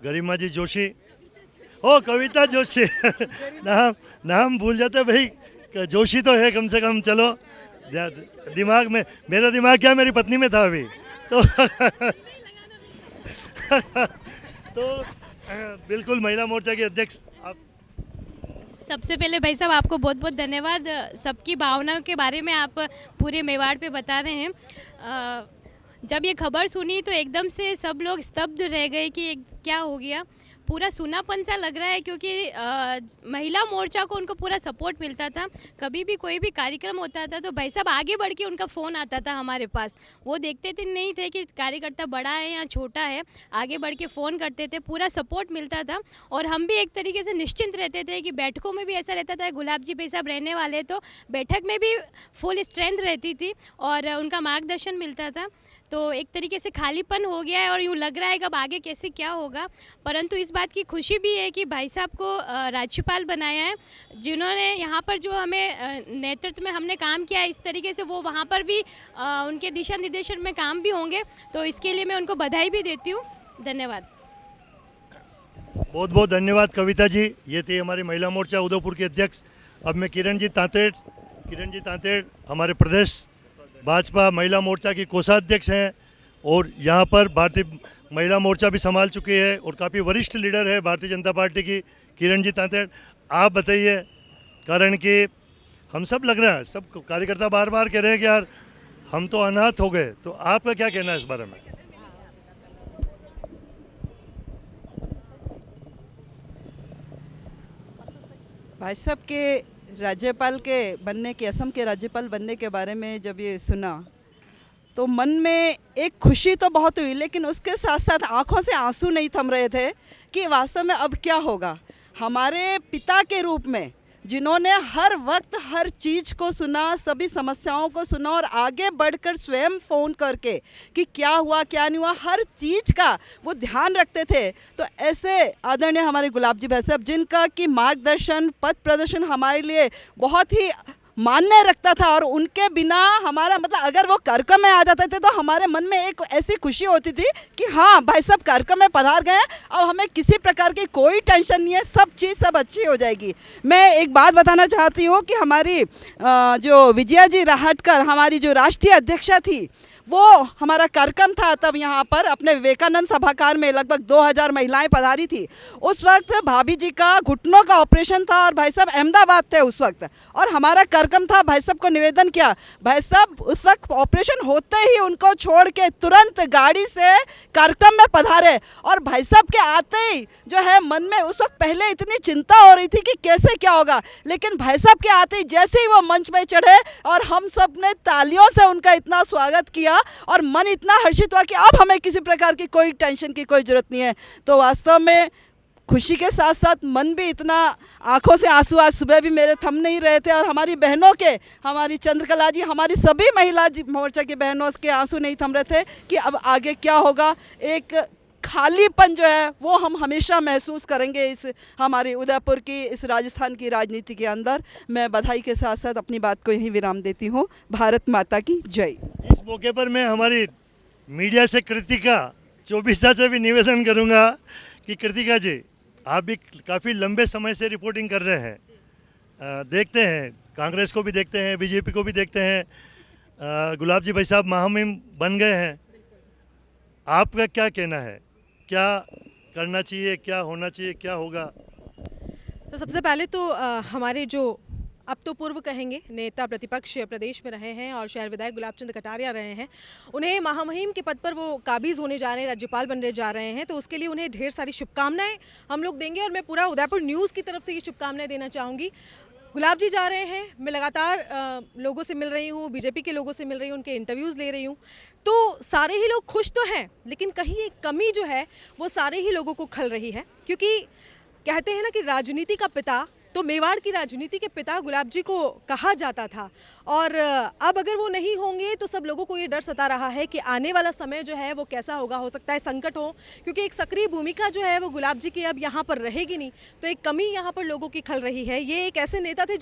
[SPEAKER 2] गरिमा जी जोशी, कविता जोशी नाम भूल जाते भाई, जोशी तो है कम से कम, चलो दिमाग में, मेरा दिमाग क्या मेरी पत्नी में था अभी तो बिल्कुल महिला मोर्चा के अध्यक्ष आप।
[SPEAKER 17] सबसे पहले भाई साहब आपको बहुत बहुत धन्यवाद। सबकी भावनाओं के बारे में आप पूरे मेवाड़ पे बता रहे हैं। जब ये खबर सुनी तो एकदम से सब लोग स्तब्ध रह गए कि क्या हो गया। पूरा सुनापन सा लग रहा है, क्योंकि महिला मोर्चा को उनको पूरा सपोर्ट मिलता था। कभी भी कोई भी कार्यक्रम होता था तो भाई साहब आगे बढ़ के उनका फ़ोन आता था हमारे पास। वो देखते थे नहीं थे कि कार्यकर्ता बड़ा है या छोटा है, आगे बढ़ के फ़ोन करते थे, पूरा सपोर्ट मिलता था। और हम भी एक तरीके से निश्चिंत रहते थे कि बैठकों में भी ऐसा रहता था, गुलाब जी भाई साहब रहने वाले तो बैठक में भी फुल स्ट्रेंथ रहती थी और उनका मार्गदर्शन मिलता था। तो एक तरीके से खालीपन हो गया है और यूँ लग रहा है कि अब आगे कैसे क्या होगा। परंतु इस बात की खुशी भी है कि भाई साहब को राज्यपाल बनाया है, जिन्होंने यहाँ पर जो हमें नेतृत्व में हमने काम किया है इस तरीके से वो वहाँ पर भी उनके दिशा निर्देशन में काम भी होंगे। तो इसके लिए मैं उनको बधाई भी देती हूँ। धन्यवाद।
[SPEAKER 2] बहुत बहुत धन्यवाद कविता जी। ये थी हमारी महिला मोर्चा उदयपुर के अध्यक्ष। अब मैं किरण जी तांतेड़ हमारे प्रदेश भाजपा महिला मोर्चा की कोषाध्यक्ष हैं और यहाँ पर भारतीय महिला मोर्चा भी संभाल चुकी है और काफ़ी वरिष्ठ लीडर है भारतीय जनता पार्टी की किरण जी तांतेड़। आप बताइए, कारण कि हम सब लग रहा है, सब कार्यकर्ता बार बार कह रहे हैं कि यार हम तो अनाथ हो गए, तो आपका क्या कहना है इस बारे में?
[SPEAKER 18] भाई साहब के राज्यपाल के बनने के, असम के राज्यपाल बनने के बारे में जब ये सुना तो मन में एक खुशी तो बहुत हुई, लेकिन उसके साथ साथ आंखों से आंसू नहीं थम रहे थे कि वास्तव में अब क्या होगा। हमारे पिता के रूप में जिन्होंने हर वक्त हर चीज़ को सुना, सभी समस्याओं को सुना और आगे बढ़कर स्वयं फ़ोन करके कि क्या हुआ क्या नहीं हुआ हर चीज़ का वो ध्यान रखते थे। तो ऐसे आदरणीय हमारे गुलाब जी भाई साहब, जिनका कि मार्गदर्शन पथ प्रदर्शन हमारे लिए बहुत ही मान्य रखता था और उनके बिना हमारा मतलब अगर वो कार्यक्रम में आ जाते थे तो हमारे मन में एक ऐसी खुशी होती थी कि हाँ भाई साहब कार्यक्रम में पधार गए, अब हमें किसी प्रकार की कोई टेंशन नहीं है, सब चीज़ सब अच्छी हो जाएगी। मैं एक बात बताना चाहती हूँ कि हमारी जो विजया जी राहटकर हमारी जो राष्ट्रीय अध्यक्षा थी, वो हमारा कार्यक्रम था तब यहाँ पर अपने विवेकानंद सभागार में लगभग 2000 महिलाएं पधारी थी। उस वक्त भाभी जी का घुटनों का ऑपरेशन था और भाई साहब अहमदाबाद थे उस वक्त, और हमारा कार्यक्रम था। भाई साहब को निवेदन किया, भाई साहब उस वक्त ऑपरेशन होते ही उनको छोड़ के तुरंत गाड़ी से कार्यक्रम में पधारे और भाई साहब के आते ही जो है मन में उस वक्त पहले इतनी चिंता हो रही थी कि कैसे क्या होगा, लेकिन भाई साहब के आते ही जैसे ही वो मंच में चढ़े और हम सब ने तालियों से उनका इतना स्वागत किया और मन इतना हर्षित हुआ कि अब हमें किसी प्रकार की कोई टेंशन की कोई जरूरत नहीं है। तो वास्तव में खुशी के साथ साथ मन भी इतना, आंखों से आंसू आज सुबह भी मेरे थम नहीं रहे थे और हमारी बहनों के, हमारी चंद्रकला जी, हमारी सभी महिला मोर्चा की बहनों के आंसू नहीं थम रहे थे कि अब आगे क्या होगा। एक खालीपन जो है वो हम हमेशा महसूस करेंगे इस हमारी उदयपुर की, इस राजस्थान की राजनीति के अंदर। मैं बधाई के साथ साथ अपनी बात को यहीं विराम देती हूँ। भारत माता की जय।
[SPEAKER 2] इस मौके पर मैं हमारी मीडिया से कृतिका चौबीसा से भी निवेदन करूँगा कि कृतिका जी, आप भी काफ़ी लंबे समय से रिपोर्टिंग कर रहे हैं, देखते हैं कांग्रेस को भी देखते हैं, बीजेपी को भी देखते हैं, गुलाब जी भाई साहब महामहिम बन गए हैं, आपका क्या कहना है, क्या करना चाहिए, क्या होना चाहिए, क्या होगा?
[SPEAKER 1] तो सबसे पहले तो हमारे जो अब तो पूर्व कहेंगे नेता प्रतिपक्ष प्रदेश में रहे हैं और शहर विधायक गुलाब चंद कटारिया रहे हैं, उन्हें महामहिम के पद पर वो काबिज होने जा रहे हैं, राज्यपाल बनने जा रहे हैं, तो उसके लिए उन्हें ढेर सारी शुभकामनाएं हम लोग देंगे और मैं पूरा उदयपुर न्यूज़ की तरफ से ये शुभकामनाएं देना चाहूँगी। गुलाब जी जा रहे हैं, मैं लगातार लोगों से मिल रही हूँ, बीजेपी के लोगों से मिल रही हूँ, उनके इंटरव्यूज़ ले रही हूँ, तो सारे ही लोग खुश तो हैं, लेकिन कहीं एक कमी जो है वो सारे ही लोगों को खल रही है। क्योंकि कहते हैं ना कि राजनीति का पिता, तो मेवाड़ की राजनीति के पिता गुलाब जी को कहा जाता था, और अब अगर वो नहीं होंगे तो सब लोगों को ये डर सता रहा है कि आने वाला समय जो है वो कैसा होगा, हो सकता है संकट हो, क्योंकि एक सक्रिय भूमिका जो है वो गुलाब जी की अब यहाँ पर रहेगी नहीं, तो एक कमी यहाँ पर लोगों की खल रही है। ये एक ऐसे नेता थे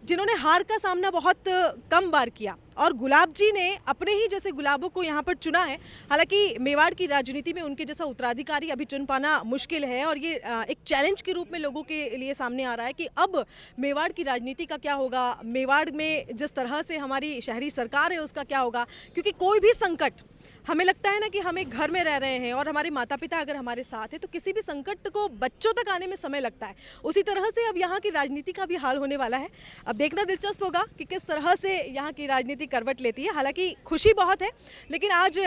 [SPEAKER 1] जिन्होंने हार का सामना बहुत कम बार किया और गुलाब जी ने अपने ही जैसे गुलाबों को यहाँ पर चुना है। हालांकि मेवाड़ की राजनीति में उनके जैसा उत्तराधिकारी अभी चुन पाना मुश्किल है और ये एक चैलेंज के रूप में लोगों के लिए सामने आ रहा है कि अब मेवाड़ की राजनीति का क्या होगा, मेवाड़ में जिस तरह से हमारी शहरी सरकार है उसका क्या होगा। क्योंकि कोई भी संकट, हमें लगता है ना कि हम एक घर में रह रहे हैं और हमारे माता पिता अगर हमारे साथ है तो किसी भी संकट को बच्चों तक आने में समय लगता है। उसी तरह से अब यहाँ की राजनीति का भी हाल होने वाला है। अब देखना दिलचस्प होगा कि किस तरह से यहाँ की राजनीति करवट लेती है। हालांकि खुशी बहुत है, लेकिन आज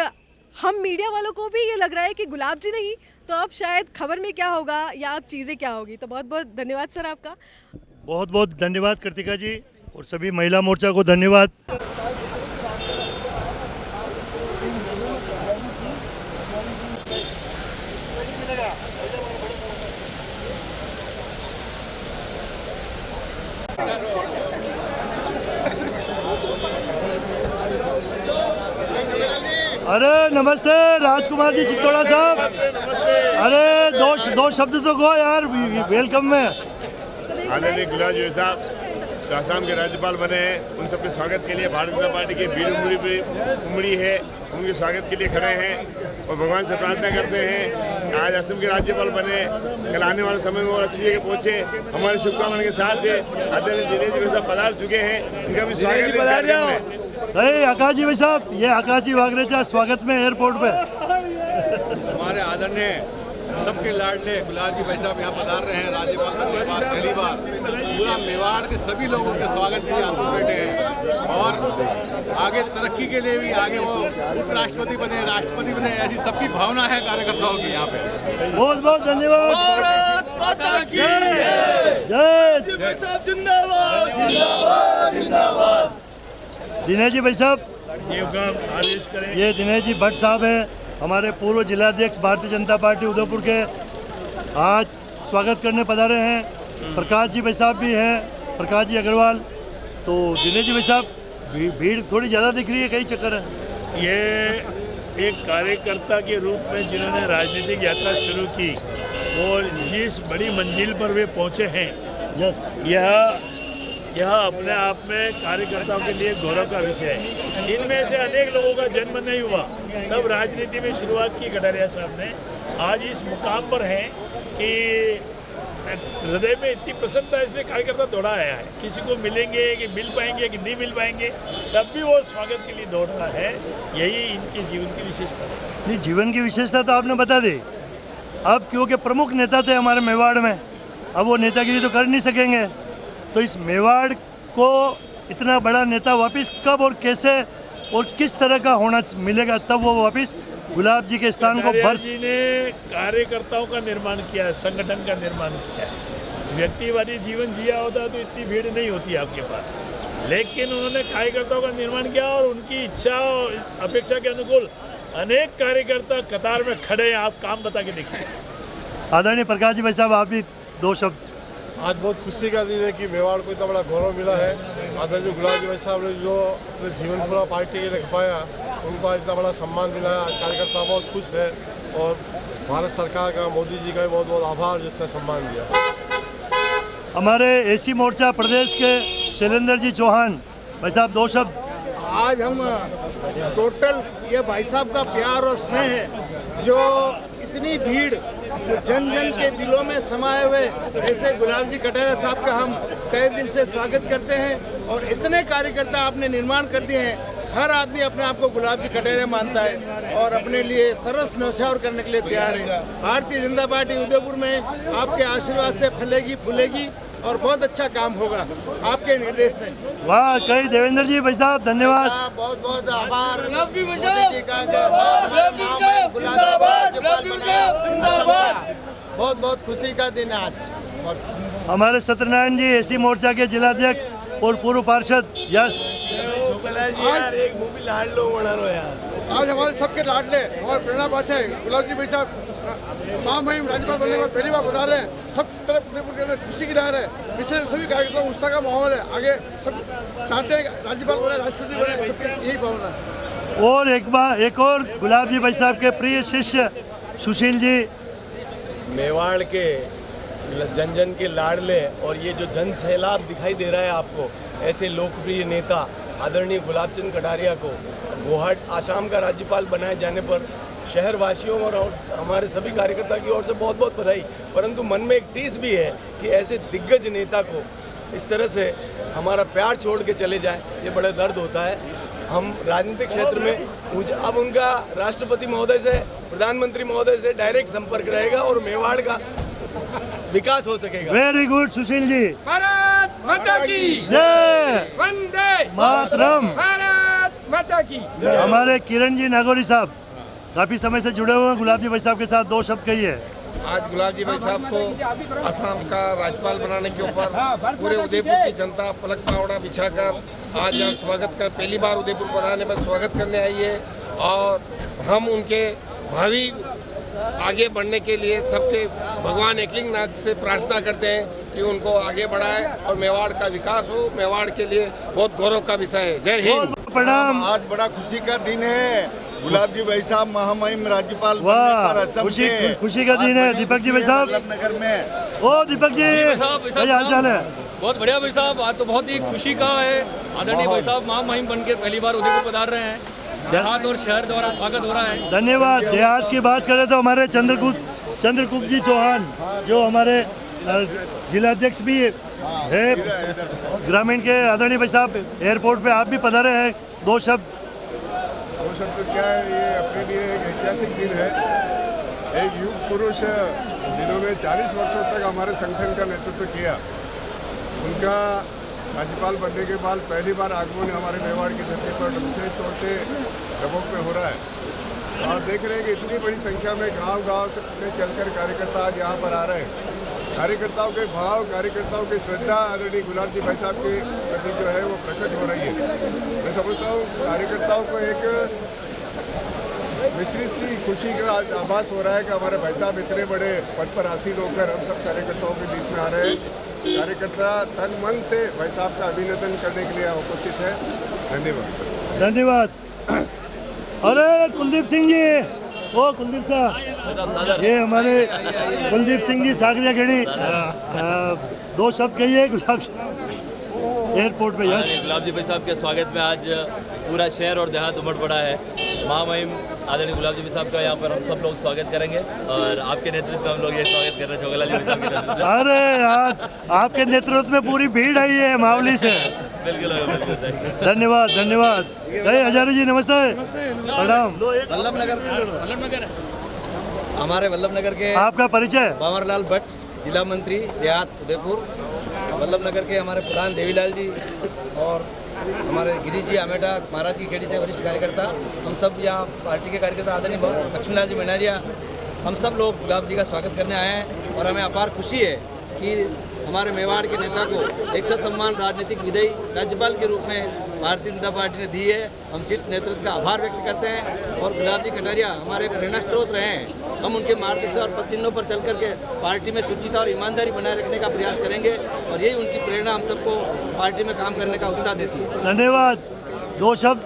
[SPEAKER 1] हम मीडिया वालों को भी ये लग रहा है कि गुलाब जी नहीं तो अब शायद खबर में क्या होगा या अब चीज़ें क्या होगी। तो बहुत बहुत धन्यवाद सर आपका।
[SPEAKER 2] बहुत बहुत धन्यवाद कृतिका जी और सभी महिला मोर्चा को धन्यवाद। अरे नमस्ते राजकुमार जी चित्तौड़ा साहब। अरे दो शब्द तो कहो यार, वेलकम में।
[SPEAKER 19] आदरणीय गुलाब जी साहब जो आसाम के राज्यपाल बने हैं, उन सबके स्वागत के लिए भारतीय जनता पार्टी की भीड़ उमड़ी है, उनके स्वागत के लिए खड़े हैं और भगवान से प्रार्थना करते हैं कि आज असम के राज्यपाल बने, कल आने वाले समय में और अच्छी जगह पहुँचे। हमारे शुभकामनाओं के साथ आदरणीय दिनेश जी साहब पधार चुके हैं, उनका भी स्वागत है।
[SPEAKER 2] आकाश जी भाई साहब, ये आकाश जी वागरेचा स्वागत में एयरपोर्ट पे।
[SPEAKER 20] हमारे आदरणीय सबके लाडले गुलाब जी भाई साहब यहाँ पधार रहे हैं राज्यपाल बनने के बाद पहली बार। पूरा मेवाड़ के सभी लोगों के स्वागत के लिए यहाँ पर बैठे हैं और आगे तरक्की के लिए भी, आगे वो उपराष्ट्रपति बने, राष्ट्रपति बने, ऐसी सबकी भावना है कार्यकर्ताओं की यहाँ पे।
[SPEAKER 2] बहुत बहुत धन्यवाद।
[SPEAKER 3] भारत माता की
[SPEAKER 2] जय।
[SPEAKER 3] जिंदाबाद।
[SPEAKER 2] दिनेश जी भाई साहब,
[SPEAKER 19] आदेश करें।
[SPEAKER 2] ये दिनेश जी भट्ट साहब हैं, हमारे पूर्व जिलाध्यक्ष भारतीय जनता पार्टी उदयपुर के, आज स्वागत करने पधारे हैं। प्रकाश जी भाई साहब भी हैं, प्रकाश जी अग्रवाल। तो दिनेश जी भाई साहब, भीड़ थोड़ी ज़्यादा दिख रही है, कई चक्कर है।
[SPEAKER 19] ये एक कार्यकर्ता के रूप में जिन्होंने राजनीतिक यात्रा शुरू की और जिस बड़ी मंजिल पर वे पहुंचे हैं, यह अपने आप में कार्यकर्ताओं के लिए गौरव का विषय है। इनमें से अनेक लोगों का जन्म नहीं हुआ तब राजनीति में शुरुआत की कटारिया साहब ने, आज इस मुकाम पर हैं कि हृदय में इतनी प्रसन्नता है, इसलिए कार्यकर्ता दौड़ा आया है। किसी को मिलेंगे कि मिल पाएंगे कि नहीं मिल पाएंगे, तब भी वो स्वागत के लिए दौड़ रहा है। यही इनके जीवन की विशेषता है।
[SPEAKER 2] नहीं, जीवन की विशेषता तो आपने बता दी। अब क्योंकि प्रमुख नेता थे हमारे मेवाड़ में, अब वो नेतागिरी तो कर नहीं सकेंगे, तो इस मेवाड़ को इतना बड़ा नेता वापस कब और कैसे और किस तरह का होना मिलेगा, तब वो वापस गुलाब जी के स्थान को भर।
[SPEAKER 19] जी ने कार्यकर्ताओं का निर्माण किया है, संगठन का निर्माण किया है। व्यक्तिवादी जीवन जिया होता तो इतनी भीड़ नहीं होती आपके पास, लेकिन उन्होंने कार्यकर्ताओं का निर्माण किया और उनकी इच्छा और अपेक्षा के अनुकूल अनेक कार्यकर्ता कतार में खड़े हैं। आप काम बता के देखिए।
[SPEAKER 2] आदरणीय प्रकाश जी भाई साहब, आप भी दो शब्द।
[SPEAKER 21] आज बहुत खुशी का दिन है कि मेवाड़ को इतना बड़ा गौरव मिला है। आदरणीय गुलाब जी भाई साहब ने जो अपने जीवन पूरा पार्टी के लिए खपाया, उनको आज इतना बड़ा सम्मान मिला है। आज कार्यकर्ता बहुत खुश है और भारत सरकार का, मोदी जी का भी बहुत बहुत आभार जितना सम्मान दिया।
[SPEAKER 2] हमारे एसी मोर्चा प्रदेश के शैलेंद्र जी चौहान भाई साहब, दो शब्द।
[SPEAKER 22] आज हम टोटल ये भाई साहब का प्यार और स्नेह है, जो इतनी भीड़ जो जन जन के दिलों में समाये हुए ऐसे गुलाब जी कटारिया साहब का हम तहे दिल से स्वागत करते हैं। और इतने कार्यकर्ता आपने निर्माण कर दिए हैं, हर आदमी अपने आप को गुलाब जी कटारिया मानता है और अपने लिए सर्वस्व न्यौछावर करने के लिए तैयार है। भारतीय जनता पार्टी उदयपुर में आपके आशीर्वाद से फलेगी फूलेगी और बहुत अच्छा काम होगा आपके निर्देश में।
[SPEAKER 2] वाह, कई देवेंद्र जी भाई साहब, धन्यवाद।
[SPEAKER 21] बहुत बहुत आभार मोदी जी का, बहुत बहुत खुशी का दिन है आज।
[SPEAKER 2] हमारे सत्यनारायण जी एसी मोर्चा के जिलाध्यक्ष और पूर्व पार्षद। यस,
[SPEAKER 22] आज हमारे सबके लाडले हमारे प्रेरणा बादशाह गुलाब जी भाई साहब महामहिम राज्यपाल बनने के बाद पहली बार बता रहे हैं। सब तरफ खुशी की लहर है, विशेष सभी कार्यक्रम उत्साह का माहौल है। आगे सब चाहते हैं राज्यपाल बने, राष्ट्रपति बने, सबकी यही भावना है।
[SPEAKER 2] और एक और गुलाब जी भाई साहब के प्रिय शिष्य सुशील जी।
[SPEAKER 23] मेवाड़ के जन जन के लाडले और ये जो जन सैलाब दिखाई दे रहा है आपको, ऐसे लोकप्रिय नेता आदरणीय गुलाबचंद कटारिया को गुवाहाटी आसाम का राज्यपाल बनाए जाने पर शहर वासियों और हमारे सभी कार्यकर्ता की ओर से बहुत बहुत बधाई। परंतु मन में एक टीस भी है कि ऐसे दिग्गज नेता को इस तरह से हमारा प्यार छोड़ के चले जाएं, ये बड़ा दर्द होता है। हम राजनीतिक क्षेत्र में अब उनका राष्ट्रपति महोदय से, प्रधानमंत्री महोदय से डायरेक्ट संपर्क रहेगा और मेवाड़ का विकास हो सकेगा।
[SPEAKER 2] Very good Sushil ji.
[SPEAKER 4] भारत माता की
[SPEAKER 2] जय,
[SPEAKER 4] वंदे
[SPEAKER 2] मातरम।
[SPEAKER 4] भारत माता की।
[SPEAKER 2] हमारे किरण जी नागौरी साहब काफी समय से जुड़े हुए हैं, गुलाब जी भाई साहब के साथ 2 शब्द कहिए।
[SPEAKER 8] आज गुलाब जी भाई साहब को असम का राज्यपाल बनाने के ऊपर पूरे उदयपुर की जनता पलक पावड़ा बिछाकर आज यहाँ स्वागत कर, पहली बार उदयपुर पधारने पर स्वागत करने आई है। और हम उनके भावी आगे बढ़ने के लिए सबके भगवान एकलिंगनाथ से प्रार्थना करते हैं कि उनको आगे बढ़ाए और मेवाड़ का विकास हो। मेवाड़ के लिए बहुत गौरव का विषय है। जय हिंद।
[SPEAKER 2] प्रणाम।
[SPEAKER 23] आज बड़ा खुशी का दिन है। गुलाब जी भाई साहब महामहिम राज्यपाल
[SPEAKER 2] वाह, खुशी का दिन है। दीपक जी भाई साहब
[SPEAKER 23] नगर में।
[SPEAKER 2] ओ दीपक जी भाई हाल चाल है?
[SPEAKER 5] बहुत बढ़िया भाई साहब, आज तो बहुत ही खुशी का है। आदरणीय भाई साहब महामहिम बनकर पहली बार उदयपुर पधार रहे हैं। देहात और शहर द्वारा स्वागत हो रहा है।
[SPEAKER 2] धन्यवाद। देहात की बात करें तो हमारे चंद्रगुप्त जी चौहान जो हमारे जिलाध्यक्ष भी है ग्रामीण के, आदरणीय भाई साहब एयरपोर्ट पे आप भी पधारे हैं, 2 शब्द।
[SPEAKER 21] तो क्या है, ये अपने लिए एक ऐतिहासिक दिन है। एक युग पुरुष जिन्होंने 40 वर्षों तक हमारे संगठन का नेतृत्व किया, उनका राज्यपाल बनने के बाद पहली बार आगमन हमारे मेवाड़ की धरती पर विशेष तौर से दबोक में हो रहा है। और देख रहे हैं कि इतनी बड़ी संख्या में गांव-गांव से चलकर कार्यकर्ता आज यहाँ पर आ रहे हैं। कार्यकर्ताओं के भाव, कार्यकर्ताओं की श्रद्धा आदरणीय गुलाब जी भाई साहब के प्रति जो है वो प्रकट हो रही है। मैं समझता हूँ कार्यकर्ताओं को एक मिश्रित सी खुशी का आभास हो रहा है कि हमारे भाई साहब इतने बड़े पद पर हासिल होकर हम सब कार्यकर्ताओं के बीच में आ रहे हैं। कार्यकर्ता तन मन से भाई साहब का अभिनंदन करने के लिए उपस्थित है। धन्यवाद।
[SPEAKER 2] धन्यवाद। अरे कुलदीप सिंह जी, ओ कुलदीप साहब, ये हमारे कुलदीप सिंह जी सागरिया खेड़ी, 2 शब्द कहिए गुलाब एयरपोर्ट पे।
[SPEAKER 6] गुलाब जी भाई साहब के स्वागत में आज पूरा शहर और देहात उमड़ पड़ा है। महामहिम आदरणीय गुलाब जी भाई साहब का यहाँ पर हम सब लोग स्वागत करेंगे और आपके नेतृत्व में हम लोग ये स्वागत कर रहे हैं चोगला जी भाई साहब के नेतृत्व में।
[SPEAKER 2] अरे यार, आपके नेतृत्व में पूरी भीड़ आई है मावली से।
[SPEAKER 6] बिल्कुल बिल्कुल।
[SPEAKER 2] धन्यवाद धन्यवाद। हजारी जी नमस्ते। प्रणाम।
[SPEAKER 5] वल्लभनगर
[SPEAKER 24] हमारे वल्लभनगर के
[SPEAKER 2] आपका परिचय?
[SPEAKER 24] बावरलाल भट्ट, जिला मंत्री देहात उदयपुर। वल्लभनगर के हमारे प्रधान देवीलाल जी और हमारे गिरीश जी आमेटा महाराज की खेड़ी से वरिष्ठ कार्यकर्ता, हम सब यहाँ पार्टी के कार्यकर्ता आदरणीय लक्ष्मीलाल जी मनारिया, हम सब लोग गुलाब जी का स्वागत करने आए हैं। और हमें अपार खुशी है कि हमारे मेवाड़ के नेता को एक सम्मान राजनीतिक विधेयी राज्यपाल के रूप में भारतीय जनता पार्टी ने दी है। हम शीर्ष नेतृत्व का आभार व्यक्त करते हैं और गुलाब जी कटारिया हमारे प्रेरणा स्रोत रहे हैं। हम उनके मार्गदर्शन और पद चिन्हों पर चल करके पार्टी में शुचिता और ईमानदारी बनाए रखने का प्रयास करेंगे और यही उनकी प्रेरणा हम सबको पार्टी में काम करने का उत्साह देती है।
[SPEAKER 2] धन्यवाद। 2 शब्द।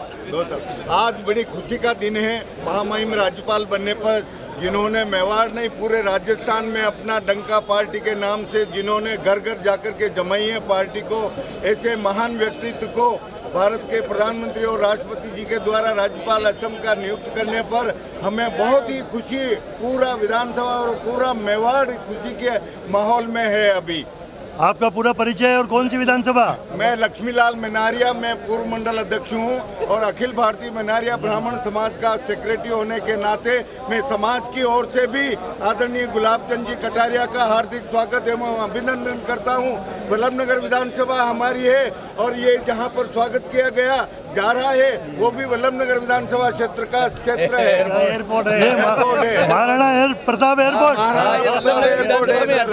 [SPEAKER 23] आज बड़ी खुशी का दिन है महामहिम राज्यपाल बनने पर, जिन्होंने मेवाड़ नहीं पूरे राजस्थान में अपना डंका पार्टी के नाम से जिन्होंने घर घर जाकर के जमाई है पार्टी को, ऐसे महान व्यक्तित्व को भारत के प्रधानमंत्री और राष्ट्रपति जी के द्वारा राज्यपाल असम का नियुक्त करने पर हमें बहुत ही खुशी, पूरा विधानसभा और पूरा मेवाड़ खुशी के माहौल में है। अभी
[SPEAKER 2] आपका पूरा परिचय और कौन सी विधानसभा?
[SPEAKER 23] मैं लक्ष्मीलाल मनारिया, मैं पूर्व मंडल अध्यक्ष हूं और अखिल भारतीय मनारिया ब्राह्मण समाज का सेक्रेटरी होने के नाते मैं समाज की ओर से भी आदरणीय गुलाबचंद जी कटारिया का हार्दिक स्वागत एवं अभिनंदन करता हूं। वल्लभनगर विधानसभा हमारी है और ये जहां पर स्वागत किया गया जा रहा है वो भी वल्लभनगर विधानसभा क्षेत्र का क्षेत्र है।
[SPEAKER 2] एयरपोर्ट है महाराणा प्रताप एयरपोर्ट।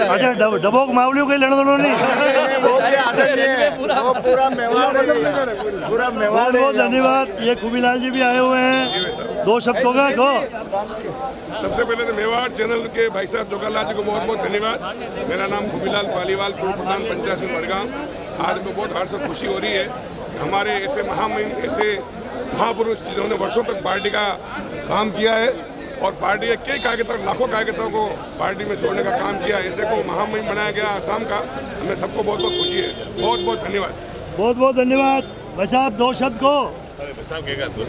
[SPEAKER 2] अच्छा, डबोक मावलियों के लड़ने
[SPEAKER 23] पूरा मेवाड़ पूरा मेवाड़।
[SPEAKER 2] बहुत धन्यवाद। ये खूबीलाल जी भी आए हुए हैं, 2 शब्दों का दो।
[SPEAKER 25] सबसे पहले तो मेवाड़ चैनल के भाई साहब जोगालाल जी को बहुत बहुत धन्यवाद। मेरा नाम खूबीलाल पालीवाल, पूर्व प्रधान पंचायत समिति बड़गांव। आज में बहुत हर्ष और खुशी हो रही है। हमारे ऐसे महामहिम, ऐसे महापुरुष जिन्होंने वर्षों तक पार्टी का काम किया है और पार्टी के कई कार्यकर्ता, लाखों कार्यकर्ताओं को पार्टी में जोड़ने का काम किया, ऐसे को महामहिम बनाया गया आसाम का, हमें सबको बहुत बहुत खुशी है। बहुत बहुत धन्यवाद।
[SPEAKER 2] बहुत बहुत धन्यवाद। भाई साहब दो शब्द को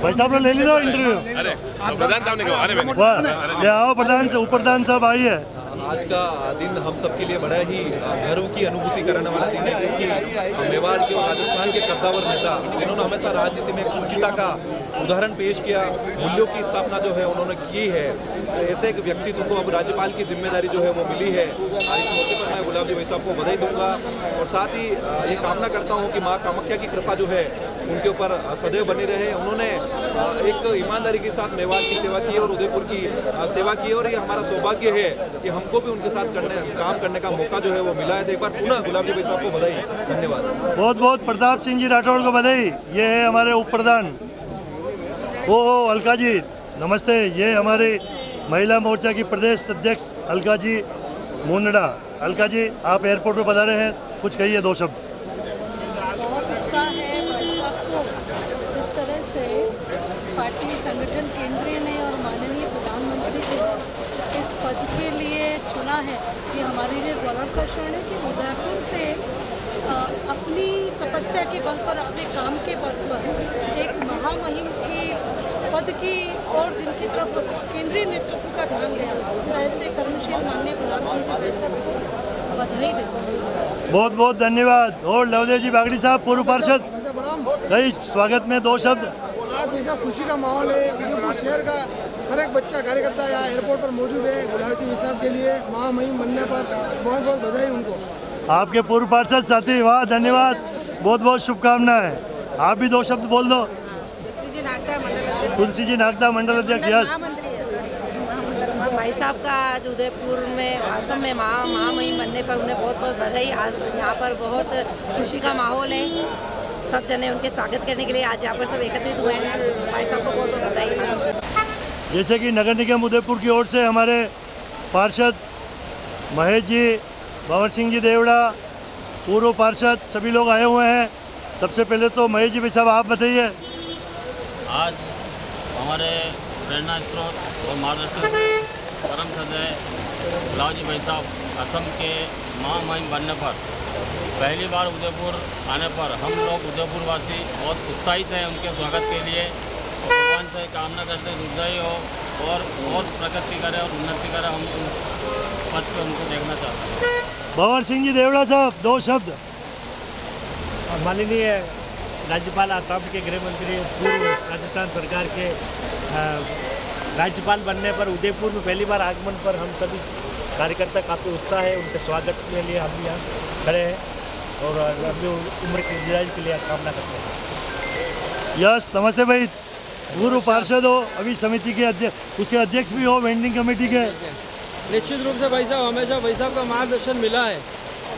[SPEAKER 2] भाई साहब ने ले ली दो इंटरव्यू।
[SPEAKER 20] अरे प्रधान साहब ने कहा, अरे मैंने
[SPEAKER 2] वाह, ये आओ प्रधान से उपप्रधान साहब आइए।
[SPEAKER 7] आज का दिन हम सबके लिए बड़ा ही गर्व की अनुभूति कराने वाला दिन है, क्योंकि मेवाड़ के और राजस्थान के कद्दावर नेता जिन्होंने हमेशा राजनीति में एक सूचिता का उदाहरण पेश किया, मूल्यों की स्थापना जो है उन्होंने की है, ऐसे एक व्यक्तित्व को अब राज्यपाल की जिम्मेदारी जो है वो मिली है। इस मौके पर मैं गुलाब जी भाई साहब को बधाई दूंगा और साथ ही ये कामना करता हूँ कि माँ कामाख्या की कृपा जो है उनके ऊपर सदैव बनी रहे। उन्होंने एक ईमानदारी के साथ मेवाड़ की सेवा की और उदयपुर की सेवा की और ये हमारा सौभाग्य है कि हमको भी उनके साथ काम करने का मौका जो है वो मिला है। तो एक बार पुनः गुलाब जी भाई साहब को बधाई, धन्यवाद।
[SPEAKER 2] बहुत बहुत प्रताप सिंह जी राठौड़ को बधाई। ये है हमारे उप प्रधान ओ अलका जी, नमस्ते। ये हमारे महिला मोर्चा की प्रदेश अध्यक्ष अलका जी मुंडा। अलका जी आप एयरपोर्ट पे पधारे हैं, कुछ कहिए दो शब्द।
[SPEAKER 9] बहुत उत्साह है भाई साहब को, जिस तरह से पार्टी संगठन केंद्रीय ने और माननीय प्रधानमंत्री जी ने इस पद के लिए चुना है, ये हमारे लिए गौरव का क्षण है कि उदयपुर से अपनी तपस्या के बल पर, अपने काम के बल पर एक महामहिम की पद की और जिनकी तरफ केंद्रीय नेतृत्व का ध्यान गया, तो ऐसे कर्मशील माननीय गुलाब चंद जी भाई साहब को बधाई देता हूँ।
[SPEAKER 2] बहुत बहुत धन्यवाद। और लवदेव जी बागड़ी साहब पूर्व पार्षद, कई स्वागत में दो शब्द।
[SPEAKER 22] आज भी साहब खुशी का माहौल है, उदयपुर शहर का हर एक बच्चा कार्यकर्ता यहाँ एयरपोर्ट पर मौजूद है। गुलाब जी साहब के लिए महामहिम बनने पर बहुत बहुत बधाई उनको।
[SPEAKER 2] आपके पूर्व पार्षद साथी, वाह धन्यवाद, बहुत बहुत शुभकामनाएं। आप भी दो शब्द बोल दो। तुलसी जी नागदा मंडल अध्यक्ष, यस।
[SPEAKER 10] भाई साहब का आज उदयपुर में असम में महामहिम बनने पर उन्हें बहुत बहुत बधाई। आज यहाँ पर बहुत खुशी का माहौल है, सब जने उनके स्वागत करने के लिए आज यहाँ पर सब एकत्रित हुए हैं। भाई साहब को बहुत बहुत बधाई।
[SPEAKER 2] जैसे कि नगर निगम उदयपुर की ओर से हमारे पार्षद महेश जी, भंवर सिंह जी देवड़ा, पूर्व पार्षद सभी लोग आए हुए हैं। सबसे पहले तो महेश जी भाई साहब आप बताइए।
[SPEAKER 11] आज हमारे प्रेरणा स्रोत और मार्गदर्शक परम श्रद्धेय गुलाब जी भाई साहब असम के महामहिम बनने पर पहली बार उदयपुर आने पर हम लोग उदयपुरवासी बहुत उत्साहित हैं उनके स्वागत के लिए। भगवान से कामना करते हैं हृदय हो और प्रगति करे और उन्नति करे। हम पद पे उनको देखना चाहते हैं।
[SPEAKER 2] भंवर सिंह जी देवड़ा साहब दो शब्द।
[SPEAKER 12] माननीय राज्यपाल आसाम के गृह मंत्री, पूर्व राजस्थान सरकार के राज्यपाल बनने पर उदयपुर में पहली बार आगमन पर हम सभी कार्यकर्ता काफ़ी उत्साह है। उनके स्वागत के लिए हम यहाँ खड़े हैं और लंबी उम्र की दीर्घायु के लिए कामना करते हैं।
[SPEAKER 2] यस, नमस्ते भाई। पूर्व पार्षद हो, अभी समिति के अध्यक्ष, उसके अध्यक्ष भी हो वेंडिंग कमेटी के।
[SPEAKER 5] निश्चित रूप से भाई साहब हमेशा भाई साहब का मार्गदर्शन मिला है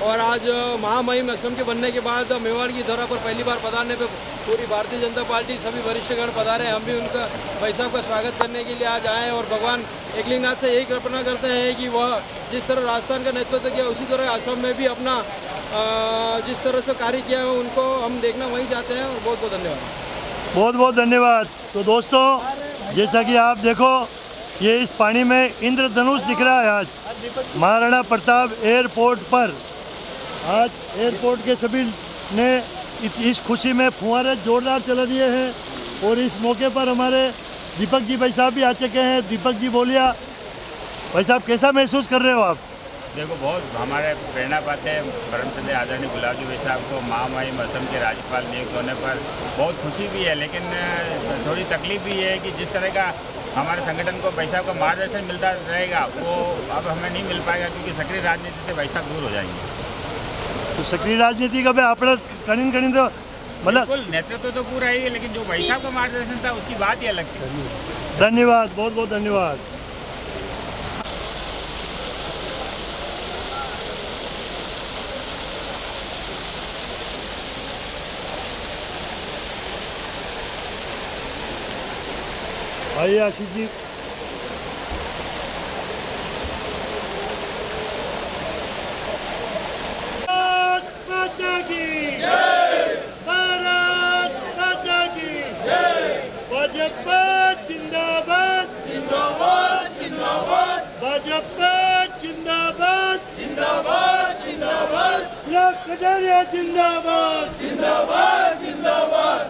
[SPEAKER 5] और आज महामहिम असम के बनने के बाद मेवाड़ की धरा पर पहली बार पधारने पे पूरी भारतीय जनता पार्टी सभी वरिष्ठगण पधारे। हम भी उनका भाई साहब का स्वागत करने के लिए आज आए और भगवान एकलिंगनाथ से यही कल्पना करते हैं कि वह जिस तरह राजस्थान का नेतृत्व किया उसी तरह असम में भी अपना जिस तरह से कार्य किया है उनको हम देखना वहीं चाहते हैं। और बहुत बहुत धन्यवाद।
[SPEAKER 2] बहुत बहुत धन्यवाद। तो दोस्तों, जैसा कि आप देखो, ये इस पानी में इंद्रधनुष दिख रहा है आज महाराणा प्रताप एयरपोर्ट पर। आज एयरपोर्ट के सभी ने इस खुशी में फुहारे जोरदार चला दिए हैं और इस मौके पर हमारे दीपक जी भाई साहब भी आ चुके हैं। दीपक जी बोलिए भाई साहब, कैसा महसूस कर रहे हो आप?
[SPEAKER 26] देखो, बहुत हमारे प्रेरणा पाते हैं परम श्रद्धेय आदरणीय गुलाब जी भाई साहब को महामहिम असम के राज्यपाल नियुक्त होने पर बहुत खुशी भी है, लेकिन थोड़ी तकलीफ भी है कि जिस तरह का हमारे संगठन को भाई साहब का मार्गदर्शन मिलता रहेगा वो अब हमें नहीं मिल पाएगा, क्योंकि सक्रिय राजनीति से भाई साहब दूर हो जाएंगे।
[SPEAKER 2] तो सक्रिय राजनीति का भी आपड़ा कठिन तो मतलब
[SPEAKER 26] नेतृत्व तो पूरा ही है, लेकिन जो भाई साहब का मार्गदर्शन था उसकी बात ही अलग थी।
[SPEAKER 2] धन्यवाद, बहुत बहुत धन्यवाद। आइए आशीष जी। भारत माता की जय, भारत माता की जय। भाजपा जिंदाबाद, जिंदाबाद जिंदाबाद। भाजपा जिंदाबाद, जिंदाबाद जिंदाबाद। लाख कटारिया जिंदाबाद, जिंदाबाद जिंदाबाद।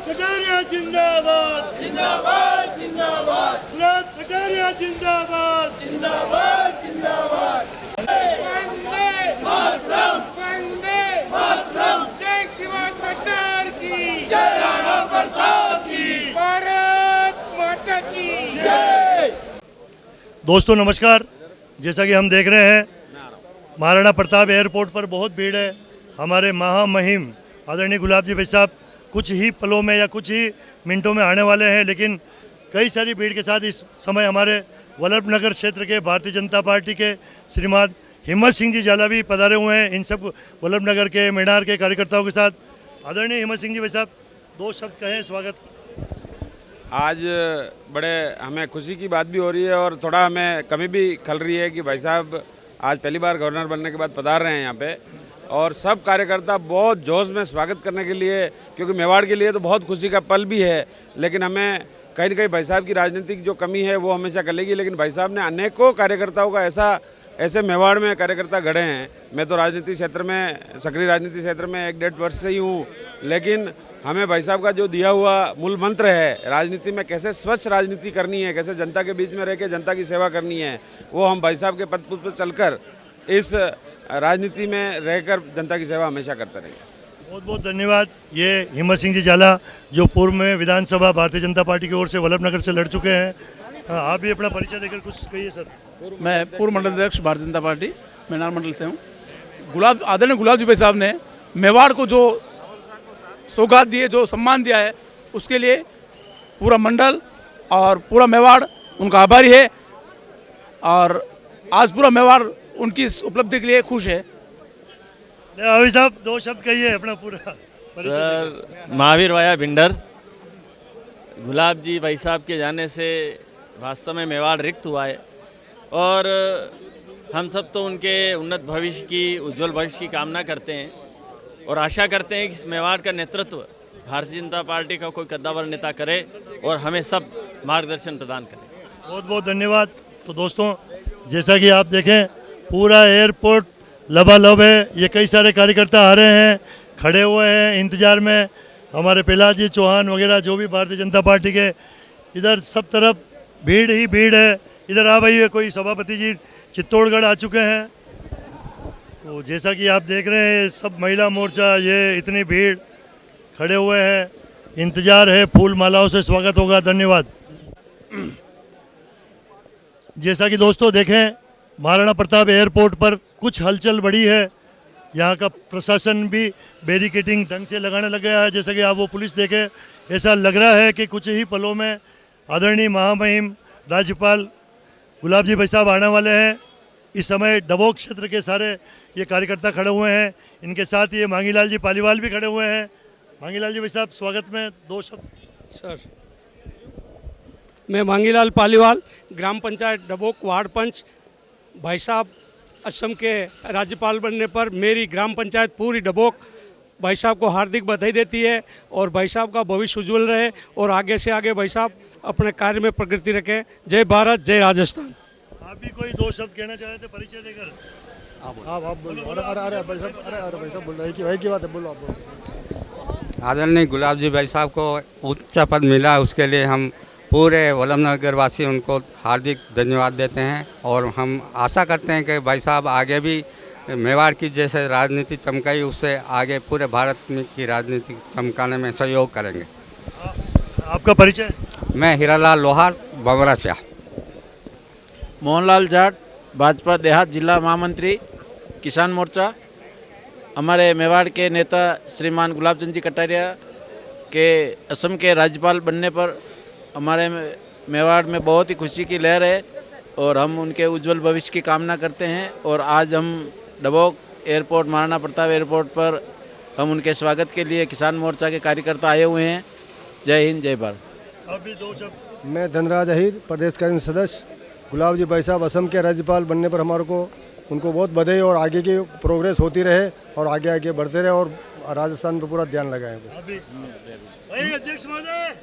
[SPEAKER 2] कटारिया जिंदाबाद
[SPEAKER 3] जिंदाबाद जिंदाबाद
[SPEAKER 2] गुलाब कटारिया जिंदाबाद
[SPEAKER 3] जिंदाबाद जिंदाबाद
[SPEAKER 2] वंदे
[SPEAKER 3] मातरम
[SPEAKER 2] वंदे
[SPEAKER 3] मातरम
[SPEAKER 2] जय शिवाजी सरकार की
[SPEAKER 3] जय राणा प्रताप की
[SPEAKER 2] भारत माता की
[SPEAKER 3] जय।
[SPEAKER 2] दोस्तों नमस्कार, जैसा कि हम देख रहे हैं महाराणा प्रताप एयरपोर्ट पर बहुत भीड़ है। हमारे महामहिम आदरणीय गुलाब जी भाई साहब कुछ ही पलों में या कुछ ही मिनटों में आने वाले हैं, लेकिन कई सारी भीड़ के साथ इस समय हमारे वल्लभ नगर क्षेत्र के भारतीय जनता पार्टी के श्रीमान हिम्मत सिंह जी जाला भी पधारे हुए हैं। इन सब वल्लभ नगर के मेनार के कार्यकर्ताओं के साथ आदरणीय हिम्मत सिंह जी भाई साहब दो शब्द कहें स्वागत।
[SPEAKER 8] आज बड़े हमें खुशी की बात भी हो रही है और थोड़ा हमें कमी भी खल रही है कि भाई साहब आज पहली बार गवर्नर बनने के बाद पधार रहे हैं यहाँ पे, और सब कार्यकर्ता बहुत जोश में स्वागत करने के लिए, क्योंकि मेवाड़ के लिए तो बहुत खुशी का पल भी है, लेकिन हमें कहीं ना कहीं भाई साहब की राजनीतिक जो कमी है वो हमेशा करेगी। लेकिन भाई साहब ने अनेकों कार्यकर्ताओं का ऐसे मेवाड़ में कार्यकर्ता गढ़े हैं। मैं तो राजनीतिक क्षेत्र में, सक्रिय राजनीतिक क्षेत्र में 1-1.5 वर्ष से ही हूँ, लेकिन हमें भाई साहब का जो दिया हुआ मूल मंत्र है राजनीति में, कैसे स्वच्छ राजनीति करनी है, कैसे जनता के बीच में रह के जनता की सेवा करनी है, वो हम भाई साहब के पद पर चलकर इस राजनीति में रहकर जनता की सेवा हमेशा करते रहेंगे।
[SPEAKER 2] बहुत बहुत धन्यवाद। ये हिम्मत सिंह जी जाला जो पूर्व में विधानसभा भारतीय जनता पार्टी की ओर से वल्लभ नगर से लड़ चुके हैं। आप भी अपना परिचय देकर कुछ कहिए सर।
[SPEAKER 13] मैं पूर्व मंडल अध्यक्ष भारतीय जनता पार्टी मेनार मंडल से हूँ। आदरणीय गुलाब जी भाई साहब ने मेवाड़ को जो सौगात दिए, जो सम्मान दिया है, उसके लिए पूरा मंडल और पूरा मेवाड़ उनका आभारी है, और आज पूरा मेवाड़ उनकी इस उपलब्धि के लिए खुश है।
[SPEAKER 2] अभी साहब दो शब्द कहिए अपना पूरा।
[SPEAKER 14] सर महावीर वाया भिंडर, गुलाब जी भाई साहब के जाने से वास्तव में मेवाड़ रिक्त हुआ है, और हम सब तो उनके उन्नत भविष्य की, उज्जवल भविष्य की कामना करते हैं और आशा करते हैं कि इस मेवाड़ का नेतृत्व भारतीय जनता पार्टी का कोई कद्दावर नेता करे और हमें सब मार्गदर्शन प्रदान करे।
[SPEAKER 2] बहुत बहुत धन्यवाद। तो दोस्तों जैसा कि आप देखें पूरा एयरपोर्ट लबालब है। ये कई सारे कार्यकर्ता आ रहे हैं, खड़े हुए हैं इंतजार में। हमारे प्रहलाद जी चौहान वगैरह जो भी भारतीय जनता पार्टी के, इधर सब तरफ भीड़ ही भीड़ है। इधर आ भाई कोई सभापति जी चित्तौड़गढ़ आ चुके हैं। तो जैसा कि आप देख रहे हैं सब महिला मोर्चा, ये इतनी भीड़ खड़े हुए हैं, इंतजार है, फूल मालाओं से स्वागत होगा। धन्यवाद। जैसा कि दोस्तों देखें महाराणा प्रताप एयरपोर्ट पर कुछ हलचल बढ़ी है। यहाँ का प्रशासन भी बैरिकेडिंग ढंग से लगाने लग गया है। जैसा कि आप वो पुलिस देखें, ऐसा लग रहा है कि कुछ ही पलों में आदरणीय महामहिम राज्यपाल गुलाब जी भाई साहब आने वाले हैं। इस समय डबोक क्षेत्र के सारे ये कार्यकर्ता खड़े हुए हैं, इनके साथ ये मांगीलाल जी पालीवाल भी खड़े हुए हैं। मांगीलाल जी भाई साहब स्वागत में दो शब्द।
[SPEAKER 15] सर मैं मांगीलाल पालीवाल, ग्राम पंचायत डबोक वार्ड पंच। भाई साहब असम के राज्यपाल बनने पर मेरी ग्राम पंचायत पूरी डबोक भाई साहब को हार्दिक बधाई देती है, और भाई साहब का भविष्य उज्जवल रहे और आगे से आगे भाई साहब अपने कार्य में प्रगति रखें। जय भारत, जय राजस्थान।
[SPEAKER 2] आप भी कोई दो शब्द कहना चाह रहे थे परिचय देकर?
[SPEAKER 21] आप बोलो। अरे भाई साहब बोल रहे भाई की बात है, बोलो आप बोलो।
[SPEAKER 16] आदरणीय गुलाब जी भाई साहब को उच्च पद मिला, उसके लिए हम पूरे वल्लभ नगर वासी उनको हार्दिक धन्यवाद देते हैं, और हम आशा करते हैं कि भाई साहब आगे भी मेवाड़ की जैसे राजनीति चमकाई, उससे आगे पूरे भारत की राजनीति चमकाने में सहयोग करेंगे।
[SPEAKER 2] आपका परिचय?
[SPEAKER 16] मैं हीरालाल लोहार, बमरा से।
[SPEAKER 17] मोहनलाल जाट, भाजपा देहात जिला महामंत्री, किसान मोर्चा। हमारे मेवाड़ के नेता श्रीमान गुलाब चंद जी कटारिया के असम के राज्यपाल बनने पर हमारे मेवाड़ में बहुत ही खुशी की लहर है, और हम उनके उज्जवल भविष्य की कामना करते हैं। और आज हम डबोक एयरपोर्ट, महाराणा प्रताप एयरपोर्ट पर हम उनके स्वागत के लिए किसान मोर्चा के कार्यकर्ता आए हुए हैं। जय हिंद, जय भारत।
[SPEAKER 2] अभी दो शब्द।
[SPEAKER 21] मैं धनराज अहीर, प्रदेश कांग्रेस सदस्य। गुलाब जी भाई साहब असम के राज्यपाल बनने पर हमारे को उनको बहुत बधाई, और आगे की प्रोग्रेस होती रहे और आगे आगे बढ़ते रहे, और राजस्थान पर पूरा ध्यान लगाएं।
[SPEAKER 2] अध्यक्ष महोदय।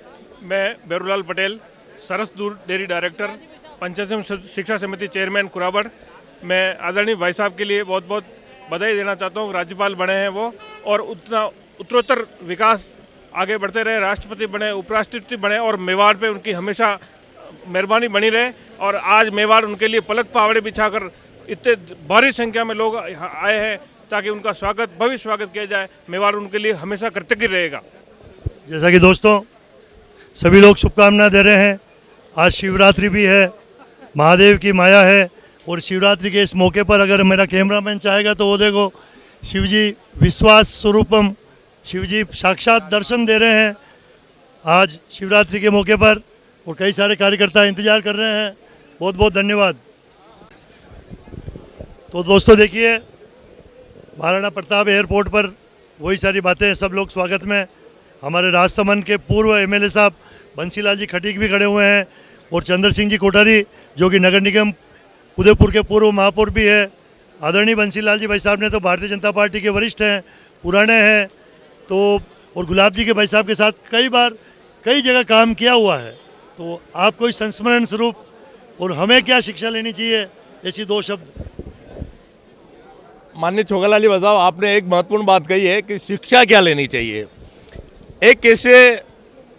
[SPEAKER 4] मैं बेरूलाल पटेल, सरस दूध डेयरी डायरेक्टर, पंचायत शिक्षा समिति चेयरमैन कुराबड़। मैं आदरणीय भाई साहब के लिए बहुत बहुत बधाई देना चाहता हूँ। राज्यपाल बने हैं वो, और उतना उत्तरोत्तर विकास आगे बढ़ते रहे, राष्ट्रपति बने, उपराष्ट्रपति बने और मेवाड़ पे उनकी हमेशा मेहरबानी बनी रहे। और आज मेवाड़ उनके लिए पलक पावड़े बिछाकर इतने भारी संख्या में लोग यहाँ आए हैं ताकि उनका स्वागत, भव्य स्वागत किया जाए। मेवाड़ उनके लिए हमेशा कृतज्ञ रहेगा।
[SPEAKER 2] जैसा कि दोस्तों सभी लोग शुभकामना दे रहे हैं, आज शिवरात्रि भी है, महादेव की माया है और शिवरात्रि के इस मौके पर अगर मेरा कैमरामैन चाहेगा तो वो देखो शिवजी विश्वास स्वरूपम, शिवजी साक्षात दर्शन दे रहे हैं आज शिवरात्रि के मौके पर और कई सारे कार्यकर्ता इंतजार कर रहे हैं। बहुत बहुत धन्यवाद। तो दोस्तों देखिए महाराणा प्रताप एयरपोर्ट पर वही सारी बातें, सब लोग स्वागत में। हमारे राजसमंद के पूर्व एमएलए साहब बंसीलाल जी खटीक भी खड़े हुए हैं और चंद्र सिंह जी कोठारी जो कि नगर निगम उदयपुर के पूर्व महापौर भी है। आदरणीय बंसीलाल जी भाई साहब ने तो भारतीय जनता पार्टी के वरिष्ठ हैं, पुराने हैं, तो और गुलाब जी के भाई साहब के साथ कई बार कई जगह काम किया हुआ है। तो आपको इस संस्मरण स्वरूप और हमें क्या शिक्षा लेनी चाहिए, ऐसी दो शब्द।
[SPEAKER 1] माननीय छोगालाल जी बताओ, आपने एक महत्वपूर्ण बात कही है कि शिक्षा क्या लेनी चाहिए। एक कैसे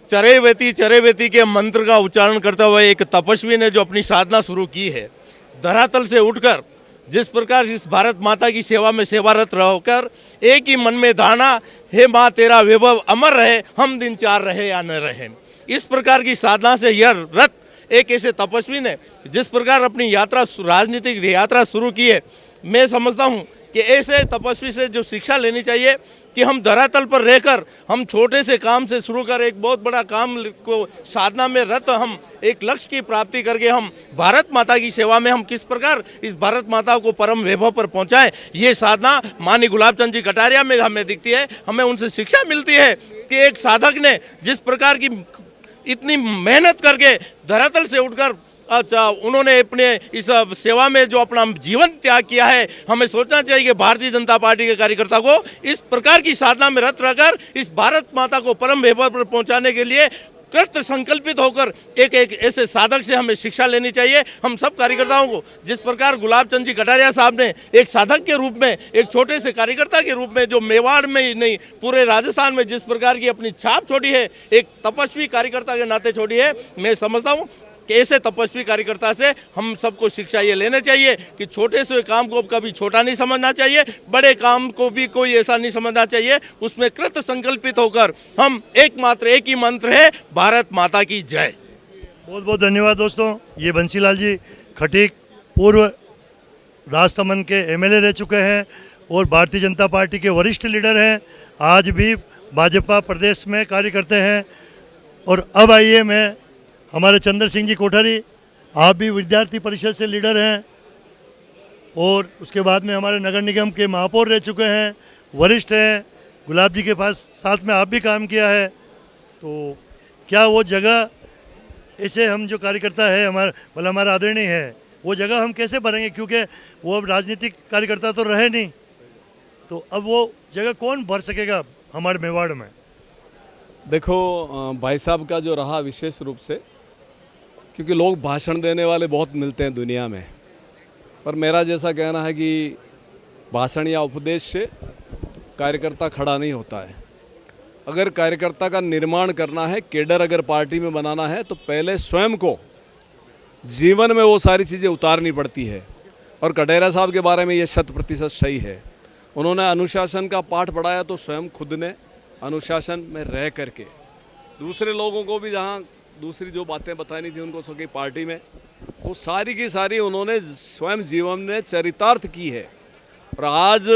[SPEAKER 1] चरेवेती के मंत्र का उच्चारण करते हुए एक तपस्वी ने जो अपनी साधना शुरू की है, धरातल से उठकर जिस प्रकार इस भारत माता की सेवा में सेवारत रहकर एक ही मन में धारणा, हे माँ तेरा वैभव अमर रहे, हम दिन चार रहे या न रहे, इस प्रकार की साधना से यह रथ एक ऐसे तपस्वी ने जिस प्रकार अपनी यात्रा, राजनीतिक यात्रा शुरू की है, मैं समझता हूँ कि ऐसे तपस्वी से जो शिक्षा लेनी चाहिए कि हम धरातल पर रहकर हम छोटे से काम से शुरू कर एक बहुत बड़ा काम को साधना में रत हम एक लक्ष्य की प्राप्ति करके हम भारत माता की सेवा में हम किस प्रकार इस भारत माता को परम वैभव पर पहुंचाएं, ये साधना माननीय गुलाब चंद जी कटारिया में हमें दिखती है। हमें उनसे शिक्षा मिलती है कि एक साधक ने जिस प्रकार की इतनी मेहनत करके धरातल से उठकर उन्होंने अपने इस सेवा में जो अपना जीवन त्याग किया है, हमें सोचना चाहिए कि भारतीय जनता पार्टी के कार्यकर्ता को इस प्रकार की साधना में रत रहकर इस भारत माता को परम वैभव पर पहुंचाने के लिए कृत संकल्पित होकर एक ऐसे साधक से हमें शिक्षा लेनी चाहिए। हम सब कार्यकर्ताओं को जिस प्रकार गुलाब चंद जी कटारिया साहब ने एक साधक के रूप में, एक छोटे से कार्यकर्ता के रूप में जो मेवाड़ में ही नहीं पूरे राजस्थान में जिस प्रकार की अपनी छाप छोड़ी है, एक तपस्वी कार्यकर्ता के नाते छोड़ी है, मैं समझता हूँ कि ऐसे तपस्वी कार्यकर्ता से हम सबको शिक्षा ये लेना चाहिए कि छोटे से काम को कभी छोटा नहीं समझना चाहिए, बड़े काम को भी कोई ऐसा नहीं समझना चाहिए, उसमें कृत संकल्पित होकर हम एक ही मंत्र है, भारत माता की जय।
[SPEAKER 2] बहुत बहुत धन्यवाद दोस्तों। ये बंसीलाल जी खटीक पूर्व राजसमंद के एमएलए रह चुके हैं और भारतीय जनता पार्टी के वरिष्ठ लीडर हैं, आज भी भाजपा प्रदेश में कार्य करते हैं। और अब आइए मैं हमारे चंद्र सिंह जी कोठारी, आप भी विद्यार्थी परिषद से लीडर हैं और उसके बाद में हमारे नगर निगम के महापौर रह चुके हैं, वरिष्ठ हैं, गुलाब जी के पास साथ में आप भी काम किया है। तो क्या वो जगह ऐसे हम जो कार्यकर्ता है हमारा आदरणीय है, वो जगह हम कैसे भरेंगे, क्योंकि वो अब राजनीतिक कार्यकर्ता तो रहे नहीं, तो अब वो जगह कौन भर सकेगा हमारे मेवाड़ में।
[SPEAKER 6] देखो भाई साहब का जो रहा विशेष रूप से, क्योंकि लोग भाषण देने वाले बहुत मिलते हैं दुनिया में, पर मेरा जैसा कहना है कि भाषण या उपदेश से कार्यकर्ता खड़ा नहीं होता है। अगर कार्यकर्ता का निर्माण करना है, केडर अगर पार्टी में बनाना है, तो पहले स्वयं को जीवन में वो सारी चीज़ें उतारनी पड़ती है। और कटेरिया साहब के बारे में ये 100% सही है। उन्होंने अनुशासन का पाठ पढ़ाया तो स्वयं खुद ने अनुशासन में रह करके दूसरे लोगों को भी, जहाँ दूसरी जो बातें बतानी थी उनको सबकी पार्टी में, वो सारी की सारी उन्होंने स्वयं जीवन में चरितार्थ की है। और आज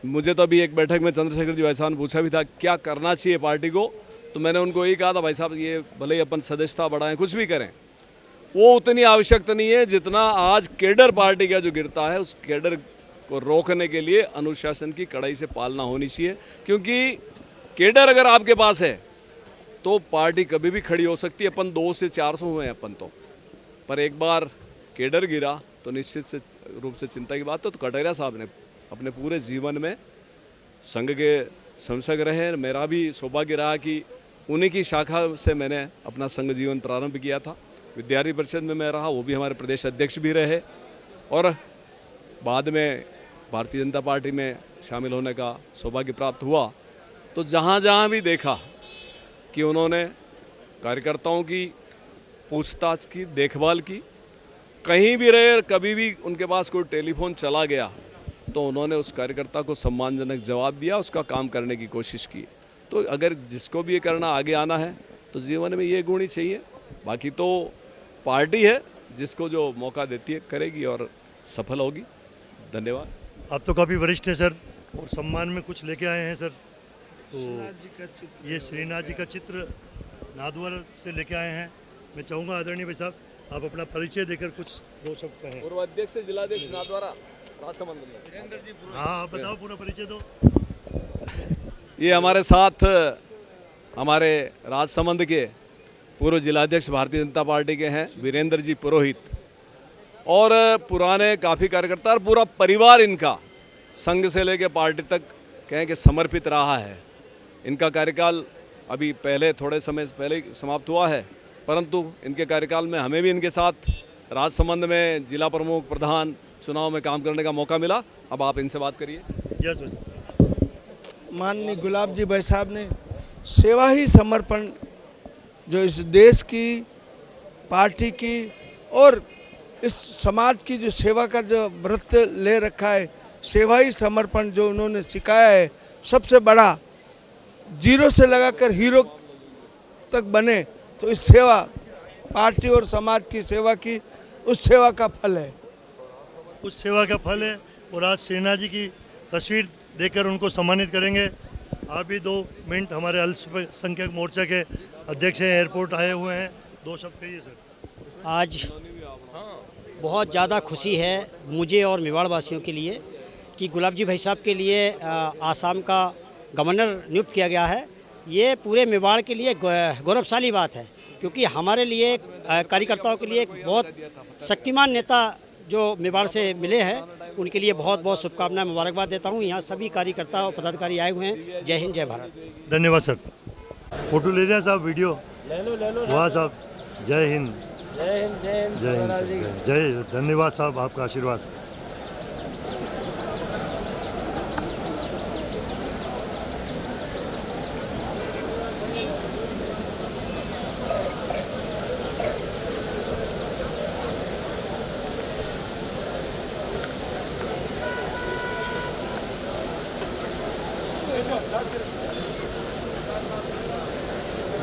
[SPEAKER 6] मुझे तो अभी एक बैठक में चंद्रशेखर जी भाई साहब ने पूछा भी था क्या करना चाहिए पार्टी को, तो मैंने उनको यही कहा था, भाई साहब ये भले ही अपन सदस्यता बढ़ाएं, कुछ भी करें, वो उतनी आवश्यकता नहीं है जितना आज केडर पार्टी का जो गिरता है, उस केडर को रोकने के लिए अनुशासन की कड़ाई से पालना होनी चाहिए। क्योंकि केडर अगर आपके पास है तो पार्टी कभी भी खड़ी हो सकती है। अपन 200 से 400 हुए हैं अपन तो, पर एक बार केडर गिरा तो निश्चित से रूप से चिंता की बात है। तो कटेरिया साहब ने अपने पूरे जीवन में संघ के संसद रहे। मेरा भी सौभाग्य रहा कि उन्हीं की शाखा से मैंने अपना संघ जीवन प्रारंभ किया था। विद्यार्थी परिषद में मैं रहा, वो भी हमारे प्रदेश अध्यक्ष भी रहे, और बाद में भारतीय जनता पार्टी में शामिल होने का सौभाग्य प्राप्त हुआ। तो जहाँ जहाँ भी देखा कि उन्होंने कार्यकर्ताओं की पूछताछ की, देखभाल की, कहीं भी रहे, कभी भी उनके पास कोई टेलीफोन चला गया तो उन्होंने उस कार्यकर्ता को सम्मानजनक जवाब दिया, उसका काम करने की कोशिश की। तो अगर जिसको भी ये करना, आगे आना है तो जीवन में ये गुण ही चाहिए। बाकी तो पार्टी है, जिसको जो मौका देती है करेगी और सफल होगी। धन्यवाद।
[SPEAKER 2] आप तो काफ़ी वरिष्ठ हैं सर, और सम्मान में कुछ लेके आए हैं सर। तो ये श्रीनाथ जी का चित्र नादवर से लेके आए हैं। मैं चाहूँगा आदरणीय भाई साहब, आप अपना परिचय देकर कुछ दो शब्द कहें।
[SPEAKER 6] पूर्व अध्यक्ष जिलाध्यक्ष नादवारा राजसमंद में।
[SPEAKER 2] हाँ, आप बताओ, पूरा परिचय दो।
[SPEAKER 6] ये हमारे साथ हमारे राजसमंद के पूर्व जिलाध्यक्ष भारतीय जनता पार्टी के हैं वीरेंद्र जी पुरोहित, और पुराने काफ़ी कार्यकर्ता और पूरा परिवार इनका संघ से लेकर पार्टी तक कहें कि समर्पित रहा है। इनका कार्यकाल अभी पहले थोड़े समय पहले समाप्त हुआ है, परंतु इनके कार्यकाल में हमें भी इनके साथ राजसमंद में जिला प्रमुख प्रधान चुनाव में काम करने का मौका मिला। अब आप इनसे बात करिए।
[SPEAKER 2] यस भाई।
[SPEAKER 18] माननीय गुलाब जी भाई साहब ने सेवा ही समर्पण जो इस देश की, पार्टी की और इस समाज की जो सेवा का जो व्रत ले रखा है, सेवा ही समर्पण जो उन्होंने सिखाया है, सबसे बड़ा जीरो से लगाकर हीरो तक बने, तो इस सेवा, पार्टी और समाज की सेवा की, उस सेवा का फल है।
[SPEAKER 2] उस सेवा का फल है। और आज श्रीनाथ जी की तस्वीर देकर उनको सम्मानित करेंगे। आप भी 2 मिनट, हमारे अल्पसंख्यक मोर्चा के अध्यक्ष हैं, एयरपोर्ट आए हुए हैं, 2 शब्द कहिए सर।
[SPEAKER 19] आज बहुत ज़्यादा खुशी है मुझे और मेवाड़ वासियों के लिए कि गुलाब जी भाई साहब के लिए आसाम का गवर्नर नियुक्त किया गया है। ये पूरे मेवाड़ के लिए गौरवशाली बात है, क्योंकि हमारे लिए कार्यकर्ताओं के लिए एक बहुत शक्तिमान नेता जो मेवाड़ से मिले हैं, उनके लिए बहुत बहुत शुभकामनाएं, मुबारकबाद देता हूं। यहाँ सभी कार्यकर्ता और पदाधिकारी आए हुए हैं। जय हिंद, जय भारत।
[SPEAKER 2] धन्यवाद सर। फोटो ले रहे हैं साहब, वीडियो
[SPEAKER 19] ले लो।
[SPEAKER 2] वाह साहब, जय हिंद।
[SPEAKER 19] जय हिंद, जय हिंद,
[SPEAKER 2] जय हिंद, जय। धन्यवाद साहब, आपका आशीर्वाद।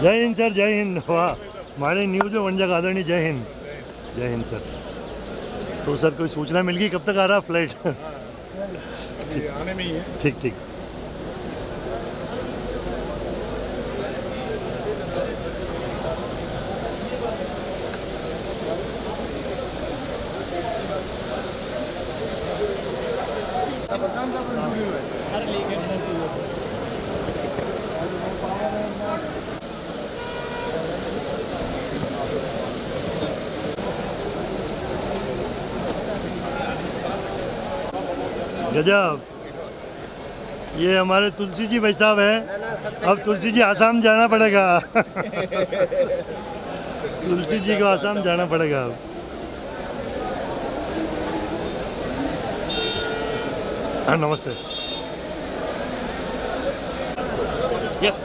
[SPEAKER 2] जय हिंद सर, जय हिंद। वाह, हमारे न्यूज़ में बन जाएगा आदरणीय। जय हिंद, जय हिंद सर। तो सर कोई सूचना मिल गई कब तक आ रहा फ्लाइट?
[SPEAKER 20] आने में ही है।
[SPEAKER 2] ठीक ठीक। गजब। ये हमारे तुलसी जी भाई साहब हैं। अब तुलसी जी आसाम जाना पड़ेगा। तुलसी जी को आसाम जाना पड़ेगा अब। हाँ, नमस्ते।
[SPEAKER 4] यस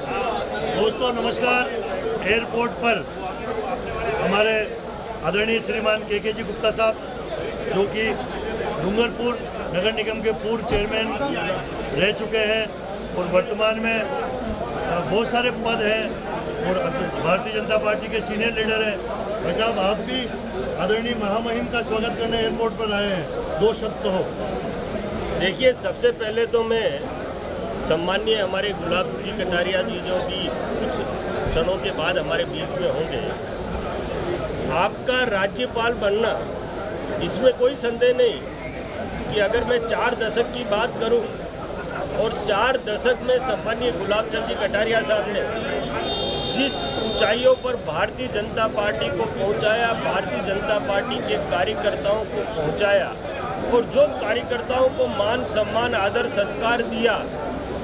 [SPEAKER 2] दोस्तों नमस्कार। एयरपोर्ट पर हमारे आदरणीय श्रीमान के जी गुप्ता साहब, जो कि डूंगरपुर नगर निगम के पूर्व चेयरमैन रह चुके हैं और वर्तमान में बहुत सारे पद हैं और भारतीय जनता पार्टी के सीनियर लीडर हैं। भाई साहब, आप भी आदरणीय महामहिम का स्वागत करने एयरपोर्ट पर आए हैं, 2 शब्द कहो।
[SPEAKER 23] देखिए, सबसे पहले तो मैं सम्मानीय हमारे गुलाब जी कटारिया जी जो कि कुछ क्षणों के बाद हमारे बीच में होंगे, आपका राज्यपाल बनना इसमें कोई संदेह नहीं कि अगर मैं 4 दशक की बात करूं और 4 दशक में सम्मानीय गुलाब चंद जी कटारिया साहब ने जिस ऊंचाइयों पर भारतीय जनता पार्टी को पहुंचाया, भारतीय जनता पार्टी के कार्यकर्ताओं को पहुंचाया और जो कार्यकर्ताओं को मान सम्मान आदर सत्कार दिया,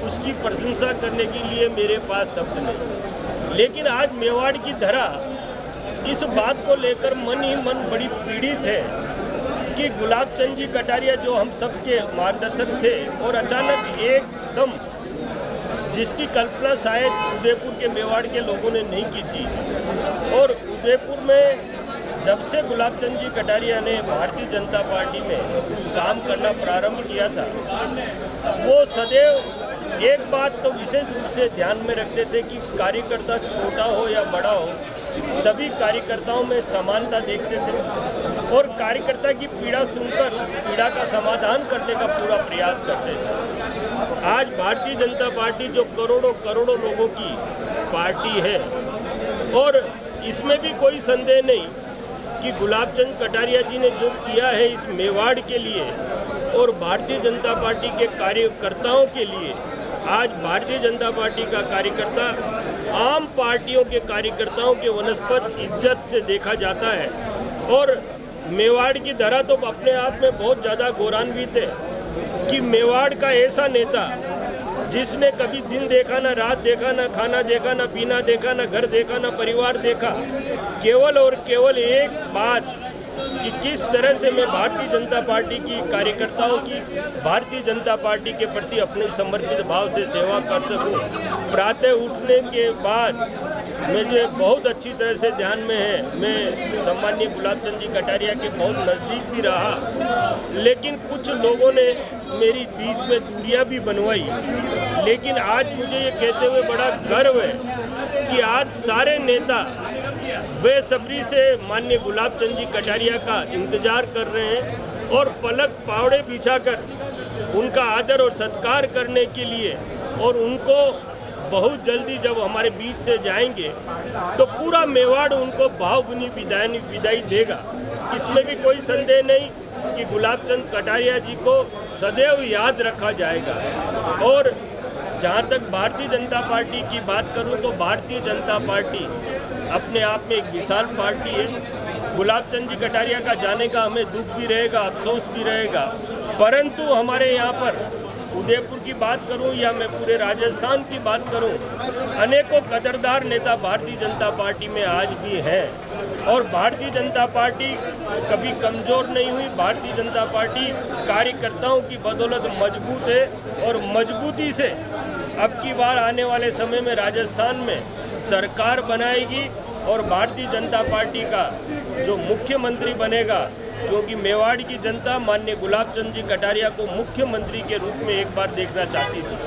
[SPEAKER 23] उसकी प्रशंसा करने के लिए मेरे पास शब्द नहीं। लेकिन आज मेवाड़ की धरा इस बात को लेकर मन ही मन बड़ी पीड़ित है कि गुलाब चंद जी कटारिया जो हम सबके मार्गदर्शक थे और अचानक एकदम जिसकी कल्पना शायद उदयपुर के मेवाड़ के लोगों ने नहीं की थी। और उदयपुर में जब से गुलाब चंद जी कटारिया ने भारतीय जनता पार्टी में काम करना प्रारंभ किया था, वो सदैव एक बात तो विशेष रूप से ध्यान में रखते थे कि कार्यकर्ता छोटा हो या बड़ा हो, सभी कार्यकर्ताओं में समानता देखते थे और कार्यकर्ता की पीड़ा सुनकर उस पीड़ा का समाधान करने का पूरा प्रयास करते थे। आज भारतीय जनता पार्टी जो करोड़ों करोड़ों लोगों की पार्टी है, और इसमें भी कोई संदेह नहीं कि गुलाब चंद कटारिया जी ने जो किया है इस मेवाड़ के लिए और भारतीय जनता पार्टी के कार्यकर्ताओं के लिए, आज भारतीय जनता पार्टी का कार्यकर्ता आम पार्टियों के कार्यकर्ताओं के वनस्पत इज्जत से देखा जाता है। और मेवाड़ की धरा तो अपने आप में बहुत ज़्यादा गौरवान्वित है कि मेवाड़ का ऐसा नेता जिसने कभी दिन देखा, ना रात देखा, ना खाना देखा, ना पीना देखा, ना घर देखा, ना परिवार देखा, केवल और केवल एक बात कि किस तरह से मैं भारतीय जनता पार्टी की कार्यकर्ताओं की, भारतीय जनता पार्टी के प्रति अपने समर्पित भाव से सेवा कर सकूं। प्रातः उठने के बाद मुझे बहुत अच्छी तरह से ध्यान में है, मैं सम्मानीय गुलाब चंद जी कटारिया के बहुत नज़दीक भी रहा, लेकिन कुछ लोगों ने मेरी बीच में दूरियां भी बनवाई। लेकिन आज मुझे ये कहते हुए बड़ा गर्व है कि आज सारे नेता बेसब्री से माननीय गुलाब चंद जी कटारिया का इंतजार कर रहे हैं और पलक पावड़े बिछाकर उनका आदर और सत्कार करने के लिए, और उनको बहुत जल्दी जब हमारे बीच से जाएंगे तो पूरा मेवाड़ उनको भावभीनी विदाई देगा। इसमें भी कोई संदेह नहीं कि गुलाब चंद कटारिया जी को सदैव याद रखा जाएगा। और जहाँ तक भारतीय जनता पार्टी की बात करूँ तो भारतीय जनता पार्टी अपने आप में एक विशाल पार्टी है। गुलाब चंद जी कटारिया का जाने का हमें दुख भी रहेगा, अफसोस भी रहेगा, परंतु हमारे यहाँ पर उदयपुर की बात करूं या मैं पूरे राजस्थान की बात करूं, अनेकों कदरदार नेता भारतीय जनता पार्टी में आज भी हैं और भारतीय जनता पार्टी कभी कमज़ोर नहीं हुई। भारतीय जनता पार्टी कार्यकर्ताओं की बदौलत मजबूत है और मजबूती से अब की बार आने वाले समय में राजस्थान में सरकार बनाएगी और भारतीय जनता पार्टी का जो मुख्यमंत्री बनेगा, क्योंकि मेवाड़ की जनता माननीय गुलाब चंद जी कटारिया को मुख्यमंत्री के रूप में एक बार देखना चाहती थी।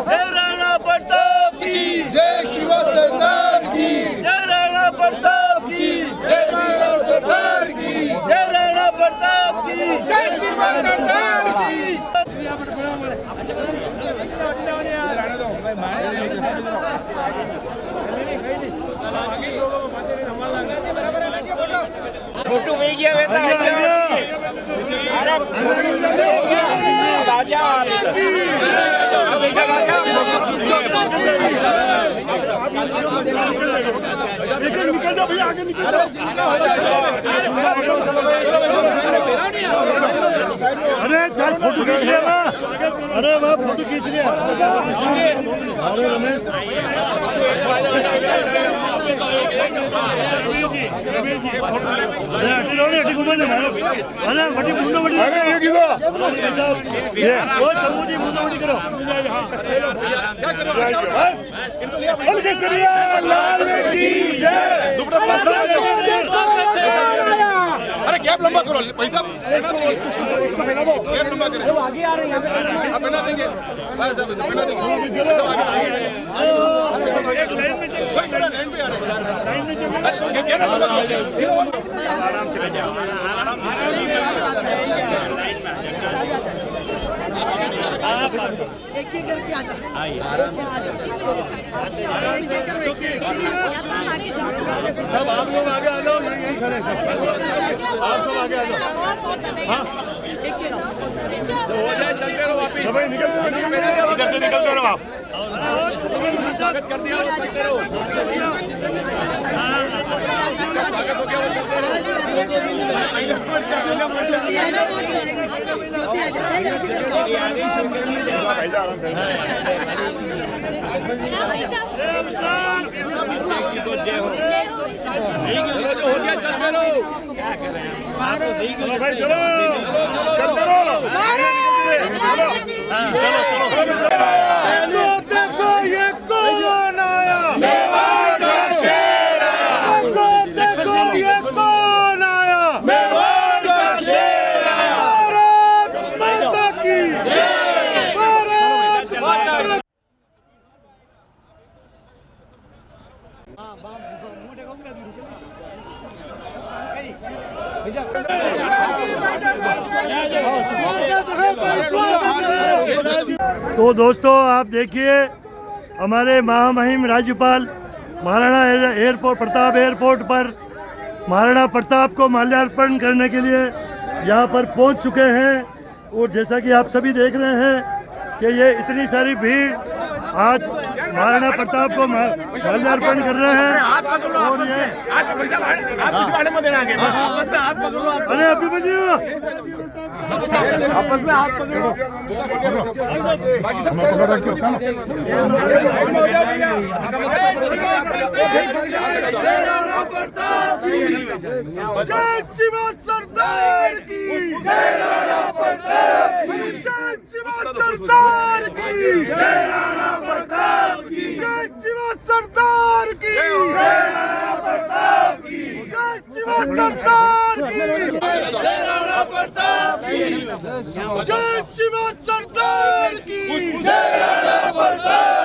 [SPEAKER 3] जय राणा प्रताप की जय, शिवा सरदार की जय, राणा प्रताप की जय, शिवा सरदार की जय, राणा प्रताप की जय, शिवा सरदार की।
[SPEAKER 7] फोटो में गया राजा
[SPEAKER 3] निकल जाओ भैया, आगे निकल जाओ। अरे यार फोटो खींच लिया ना, अरे वाह फोटो खींच लिया। अरे रमेश अरे हटी रहो, हटी घूमे ना, अरे हटी मुंडो हटी, अरे ये किधर वो समूह जी मुंडो हटी करो।
[SPEAKER 7] अरे कैप लंबा करो भाई साहब, इसको पहना दो, कैप लंबा करें, वो आगे आ रहे हैं, आप पहना देंगे भाई साहब, पहना देंगे, एक लाइन में चलो, लाइन पे आ रहे हैं, लाइन में चलो, आराम से जाओ, आराम से
[SPEAKER 3] एक ही करके आ जाओ, आराम से सब आप लोग आगे आ जाओ, यहीं खड़े सब आप सब आगे आ जाओ। हाँ हो जाए, चलते रहो वापिस, इधर से निकलते रहो आप, स्वागत कर दिया, चलते रहो, स्वागत हो गया, हो गया, चलते रहो, भाई चलो, चलते रहो, देखो ये कौन आया, मेवाड़ का शेर आया, देखो ये कौन आया, मेवाड़ का शेर आया, भारत माता की जय, भारत माता की। तो दोस्तों आप देखिए हमारे महामहिम राज्यपाल महाराणा एयरपोर्ट प्रताप एयरपोर्ट पर महाराणा प्रताप को माल्यार्पण करने के लिए यहाँ पर पहुँच चुके हैं। और जैसा कि आप सभी देख रहे हैं कि ये इतनी सारी भीड़ आज महाराणा प्रताप को माल्यार्पण कर रहे हैं। और ये अरे अभी बनिए आपस में हाथ पकड़ो, जय शिवा सरदार की, जय राणा प्रताप की, जय शिवा सरदार की, जय राणा प्रताप की, जय शिवा सरदार की, जय राणा प्रताप की, जय शिवा सरदार की, जय राणा प्रताप की, जय शिवा सरदार की, जय राणा प्रताप की,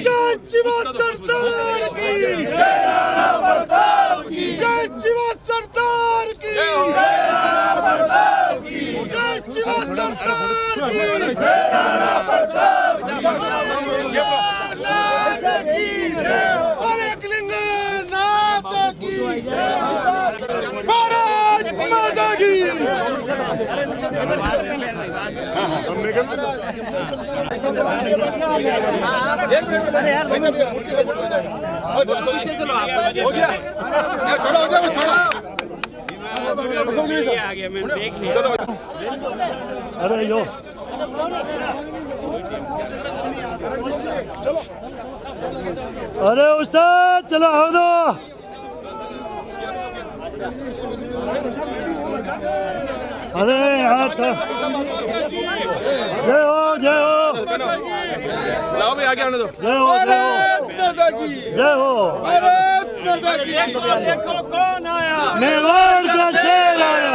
[SPEAKER 3] जय शिवा सरदार की, जय राणा प्रताप की, जय शिवा सरदार की, जय राणा प्रताप की, जय शिवा सरदार की, जय राणा प्रताप की, भारत माता की। अरे यो अरे उस्ताद चलो आओ दो। अरे हाथ जय हो जय हो,
[SPEAKER 7] लाओ भाई आगे आने दो,
[SPEAKER 3] जय हो जय हो, जय हो, भारत माता की। देखो कौन आया, मेवाड़ का शेर आया,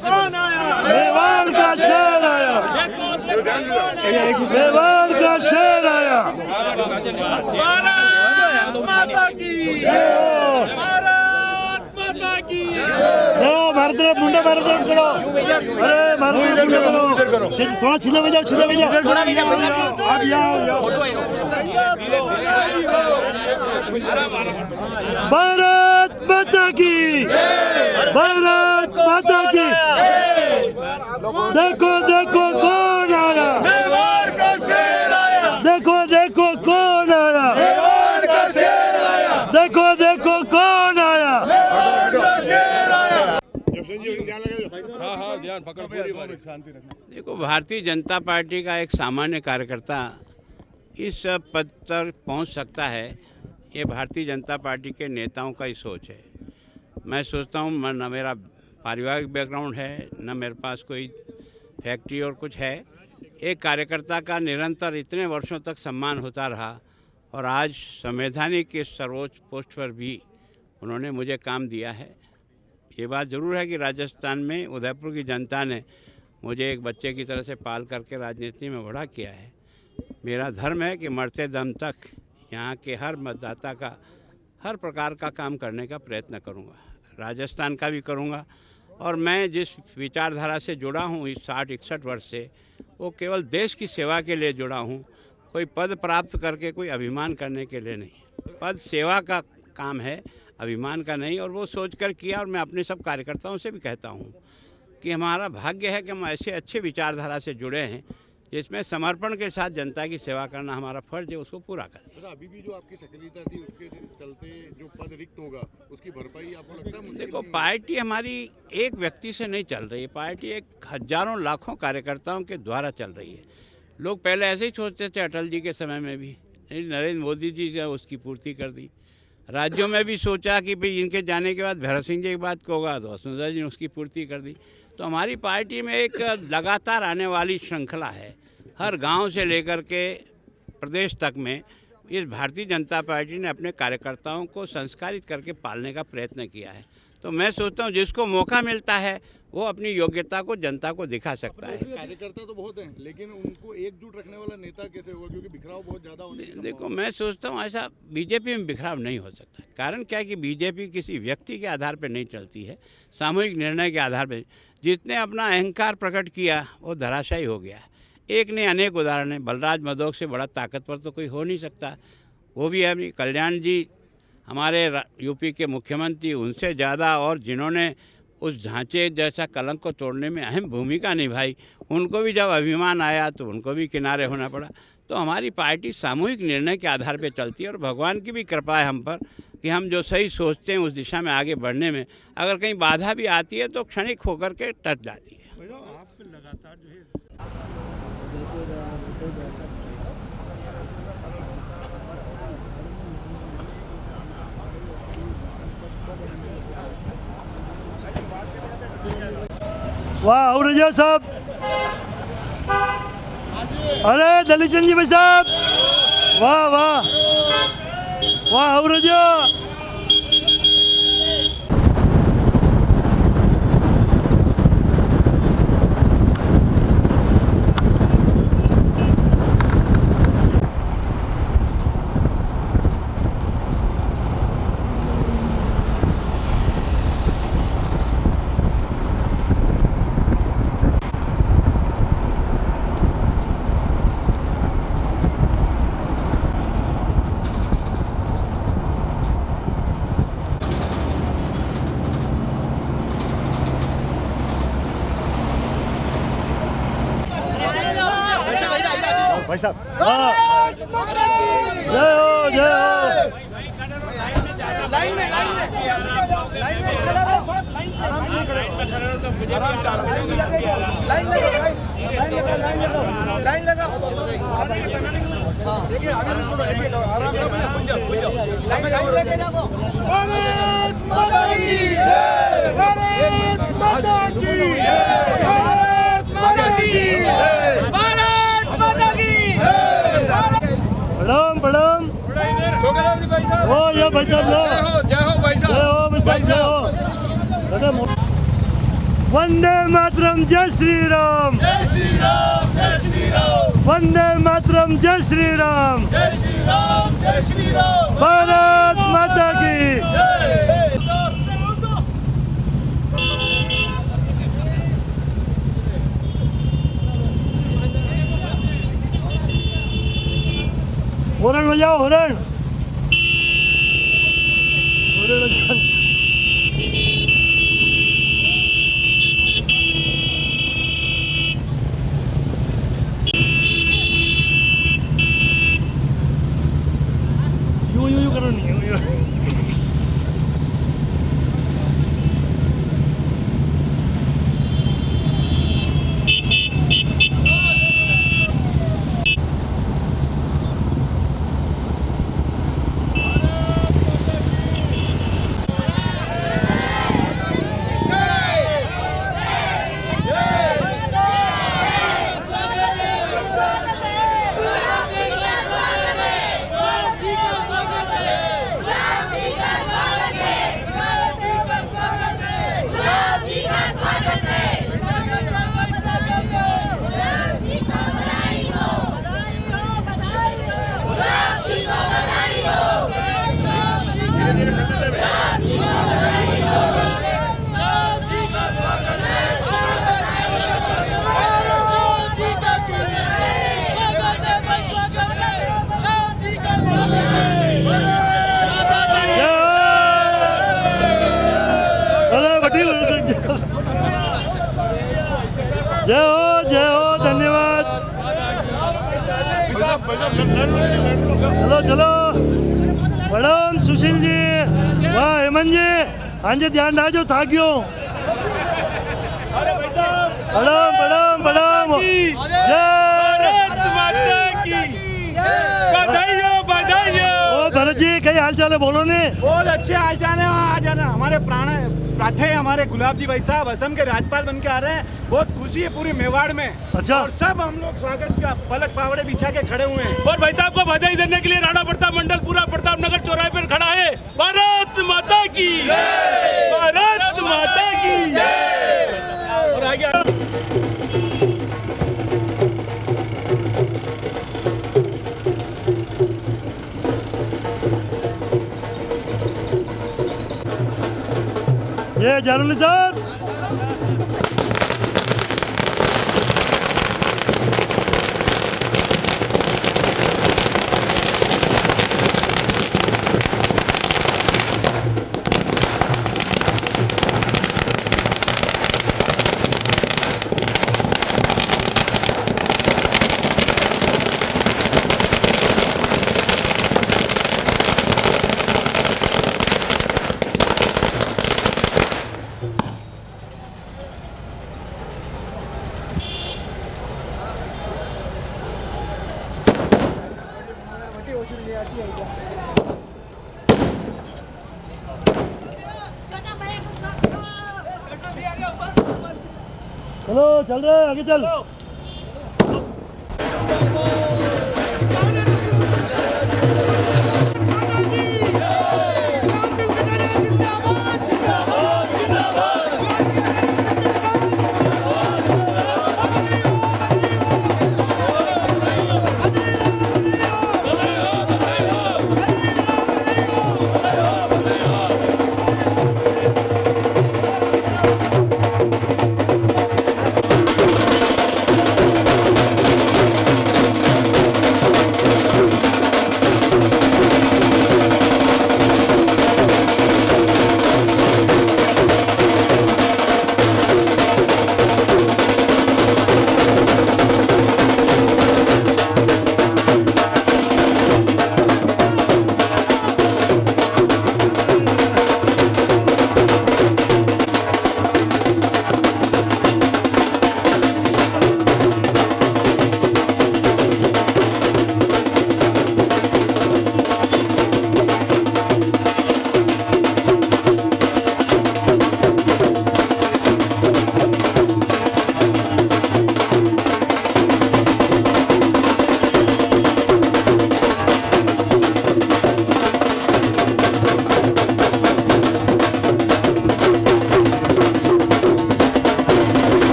[SPEAKER 3] कौन आया, मेवाड़ का शेर आया, मेवाड़ का शेर आया। भारत माता की जय हो, भारत माता की। भारत मुंडा भारत करो, अरे भारत मुंडा करो, थोड़ा छिले में जाओ, छिले में जाओ, आप जाओ। भारत माता की, भारत माता की। देखो देखो कौन आया, मेवाड़ का शेर आया, देखो देखो कौन आया, मेवाड़ का शेर
[SPEAKER 9] देखो, भारतीय जनता पार्टी का एक सामान्य कार्यकर्ता इस पद पर पहुंच सकता है, ये भारतीय जनता पार्टी के नेताओं का ही सोच है। मैं सोचता हूँ न मेरा पारिवारिक बैकग्राउंड है, न मेरे पास कोई फैक्ट्री और कुछ है। एक कार्यकर्ता का निरंतर इतने वर्षों तक सम्मान होता रहा और आज संवैधानिक के सर्वोच्च पोस्ट पर भी उन्होंने मुझे काम दिया है। ये बात ज़रूर है कि राजस्थान में उदयपुर की जनता ने मुझे एक बच्चे की तरह से पाल करके राजनीति में बड़ा किया है। मेरा धर्म है कि मरते दम तक यहाँ के हर मतदाता का हर प्रकार का काम करने का प्रयत्न करूँगा, राजस्थान का भी करूँगा। और मैं जिस विचारधारा से जुड़ा हूँ इस 60-61 वर्ष से, वो केवल देश की सेवा के लिए जुड़ा हूँ, कोई पद प्राप्त करके कोई अभिमान करने के लिए नहीं। पद सेवा का काम है, अभिमान का नहीं। और वो सोच कर किया। और मैं अपने सब कार्यकर्ताओं से भी कहता हूँ कि हमारा भाग्य है कि हम ऐसे अच्छे विचारधारा से जुड़े हैं जिसमें समर्पण के साथ जनता की सेवा करना हमारा फर्ज है, उसको पूरा करें।
[SPEAKER 20] अभी भी जो आपकी सक्रियता थी उसके चलते जो पद रिक्त होगा उसकी भरपाई आपको लगता है?
[SPEAKER 9] देखो, पार्टी हमारी एक व्यक्ति से नहीं चल रही है, पार्टी एक हजारों लाखों कार्यकर्ताओं के द्वारा चल रही है। लोग पहले ऐसे ही सोचते थे, अटल जी के समय में भी, नरेंद्र मोदी जी ने उसकी पूर्ति कर दी। राज्यों में भी सोचा कि भाई इनके जाने के बाद भैरव सिंह जी की बात को होगा, तो वसुंधरा जी ने उसकी पूर्ति कर दी। तो हमारी पार्टी में एक लगातार आने वाली श्रृंखला है। हर गांव से लेकर के प्रदेश तक में इस भारतीय जनता पार्टी ने अपने कार्यकर्ताओं को संस्कारित करके पालने का प्रयत्न किया है। तो मैं सोचता हूँ जिसको मौका मिलता है वो अपनी योग्यता को जनता को दिखा सकता है।
[SPEAKER 20] कार्यकर्ता तो बहुत हैं, लेकिन उनको एकजुट रखने वाला नेता कैसे होगा, क्योंकि बिखराव बहुत ज़्यादा होने की
[SPEAKER 9] देखो, मैं सोचता हूँ ऐसा बीजेपी में बिखराव नहीं हो सकता। कारण क्या है कि बीजेपी किसी व्यक्ति के आधार पर नहीं चलती है, सामूहिक निर्णय के आधार पर। जिसने अपना अहंकार प्रकट किया वो धराशायी हो गया। एक ने अनेक उदाहरण हैं। बलराज मधोक से बड़ा ताकतवर तो कोई हो नहीं सकता। वो भी है कल्याण जी, हमारे यूपी के मुख्यमंत्री, उनसे ज़्यादा। और जिन्होंने उस ढांचे जैसा कलंक को तोड़ने में अहम भूमिका निभाई, उनको भी जब अभिमान आया तो उनको भी किनारे होना पड़ा। तो हमारी पार्टी सामूहिक निर्णय के आधार पर चलती है और भगवान की भी कृपा है हम पर कि हम जो सही सोचते हैं उस दिशा में आगे बढ़ने में अगर कहीं बाधा भी आती है तो क्षणिक होकर के टट जाती है।
[SPEAKER 20] आप लगातार जो है
[SPEAKER 2] वाह औरजा साहब, अरे दलीप चंद जी भाई साहब, वाह वाह वाह औरजा। भाई साहब, जय हो जय हो। लाइन में लाइन लगा। देखिए आराम प्रणाम प्रणाम। ओ या भाई साहब,
[SPEAKER 7] जय हो भाई साहब,
[SPEAKER 2] जय हो भाई साहब, जय हो। वंदे मातरम, जय श्री राम, जय श्री राम, जय श्री राम। वंदे मातरम, जय श्री राम, जय श्री राम, जय श्री राम। भारत माता की जय। हॉर्न बजाओ, हॉर्न। यूं करो नहीं, चलो चलो प्रणाम सुशील जी, वाह हेमंत जी, हाँ जी ध्यान डालो था क्यों। प्रणाम प्रणाम प्रणाम, भरत जी कई हाल चाल है बोलो ने।
[SPEAKER 7] बहुत अच्छे हाल चाल है। आज है ना हमारे प्राथे हमारे गुलाब जी भाई साहब असम के राज्यपाल बन के आ रहे हैं, बहुत खुशी है पूरी मेवाड़ में।
[SPEAKER 2] अच्छा।
[SPEAKER 7] और सब हम लोग स्वागत का पलक पावड़े बिछा के खड़े हुए हैं।
[SPEAKER 10] और भाई साहब को बधाई देने के लिए राणा प्रताप मंडल पूरा प्रताप नगर चौराहे पर खड़ा है। भारत माता की जय, भारत माता की जय। और आगे
[SPEAKER 2] ये जानुली साहब, चलो चल रहे आगे चल।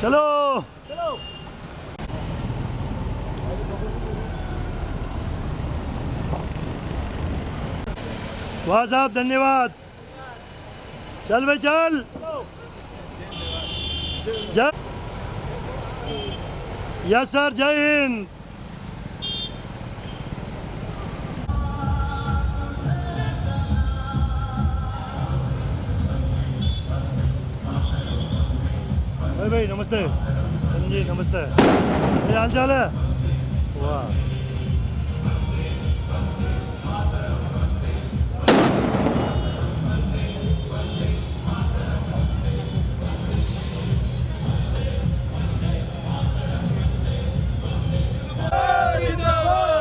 [SPEAKER 2] चलो वाह साहब धन्यवाद। चल भाई चल जय, यस सर, जय हिंद। भाई नमस्ते जी, नमस्ते, क्या हाल चाल है? वाह
[SPEAKER 3] जिंदाबाद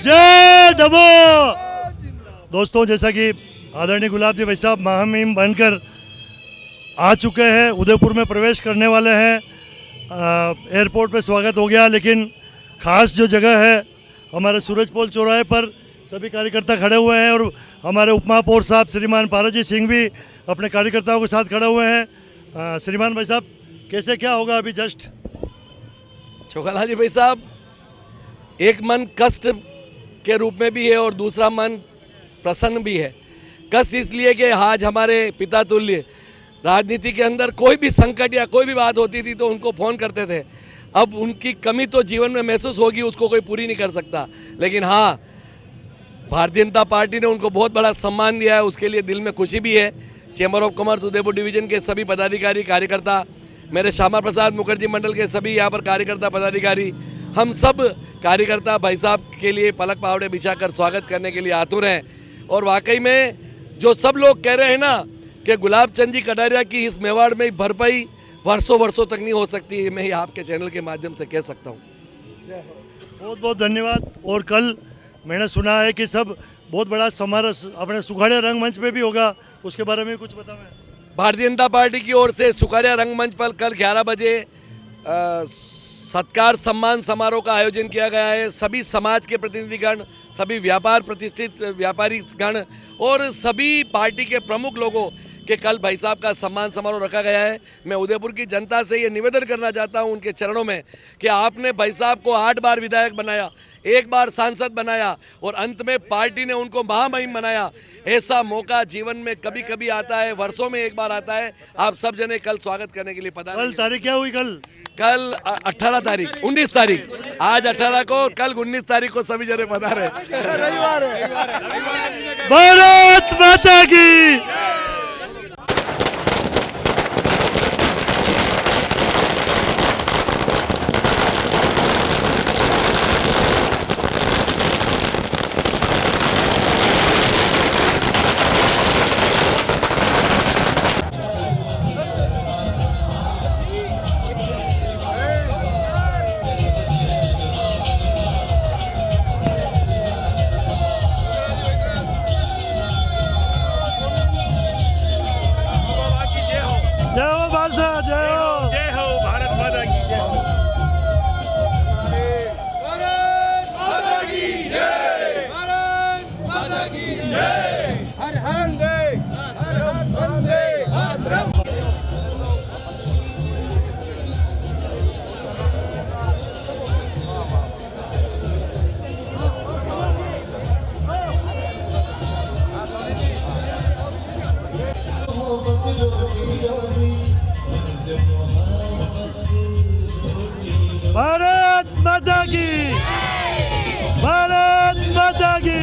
[SPEAKER 2] जय डबो। दोस्तों, जैसा कि आदरणीय गुलाब जी भाई साहब महामहिम बनकर आ चुके हैं, उदयपुर में प्रवेश करने वाले हैं। एयरपोर्ट पे स्वागत हो गया, लेकिन खास जो जगह है हमारे सूरजपोल चौराहे पर सभी कार्यकर्ता खड़े हुए हैं और हमारे उपमहापौर साहब श्रीमान पाराजी सिंह भी अपने कार्यकर्ताओं के साथ खड़े हुए हैं। श्रीमान भाई साहब, कैसे क्या होगा अभी जस्ट?
[SPEAKER 5] छोखालाल जी भाई साहब, एक मन कष्ट के रूप में भी है और दूसरा मन प्रसन्न भी है। कष्ट इसलिए कि आज हमारे पिता तुल्य राजनीति के अंदर कोई भी संकट या कोई भी बात होती थी तो उनको फ़ोन करते थे। अब उनकी कमी तो जीवन में महसूस होगी, उसको कोई पूरी नहीं कर सकता, लेकिन हाँ, भारतीय जनता पार्टी ने उनको बहुत बड़ा सम्मान दिया है, उसके लिए दिल में खुशी भी है। Chamber of commerce Udaipur division के सभी पदाधिकारी कार्यकर्ता, मेरे श्यामा प्रसाद मुखर्जी मंडल के सभी यहाँ पर कार्यकर्ता पदाधिकारी, हम सब कार्यकर्ता भाई साहब के लिए पलक पावड़े बिछाकर स्वागत करने के लिए आतुर हैं। और वाकई में जो सब लोग कह रहे हैं ना कि गुलाब चंद जी कटारिया की इस मेवाड़ में भरपाई वर्षों वर्षों तक नहीं हो सकती, मैं ही आपके चैनल के माध्यम से कह सकता हूँ।
[SPEAKER 2] बहुत बहुत धन्यवाद। और कल मैंने सुना है कि सब बहुत बड़ा समारोह अपने सुखाड़िया रंगमंच पे भी होगा, उसके बारे में कुछ बताओ।
[SPEAKER 5] भारतीय जनता पार्टी की ओर से सुखाड़िया रंगमंच पर कल 11 बजे सत्कार सम्मान समारोह का आयोजन किया गया है। सभी समाज के प्रतिनिधिगण, सभी व्यापार प्रतिष्ठित व्यापारी गण और सभी पार्टी के प्रमुख लोगों के कल भाई साहब का सम्मान समारोह रखा गया है। मैं उदयपुर की जनता से ये निवेदन करना चाहता हूँ उनके चरणों में कि आपने भाई साहब को 8 बार विधायक बनाया, 1 बार सांसद बनाया और अंत में पार्टी ने उनको महामहिम बनाया। ऐसा मौका जीवन में कभी कभी आता है, वर्षों में 1 बार आता है। आप सब जने कल स्वागत करने के लिए पता।
[SPEAKER 2] कल तारीख क्या हुई?
[SPEAKER 5] कल 18 तारीख, 19 तारीख, आज 18 को, कल 19 तारीख को सभी जने बता रहे।
[SPEAKER 3] रविवार है।
[SPEAKER 2] भारत माता की। भारत माता की, भारत माता की।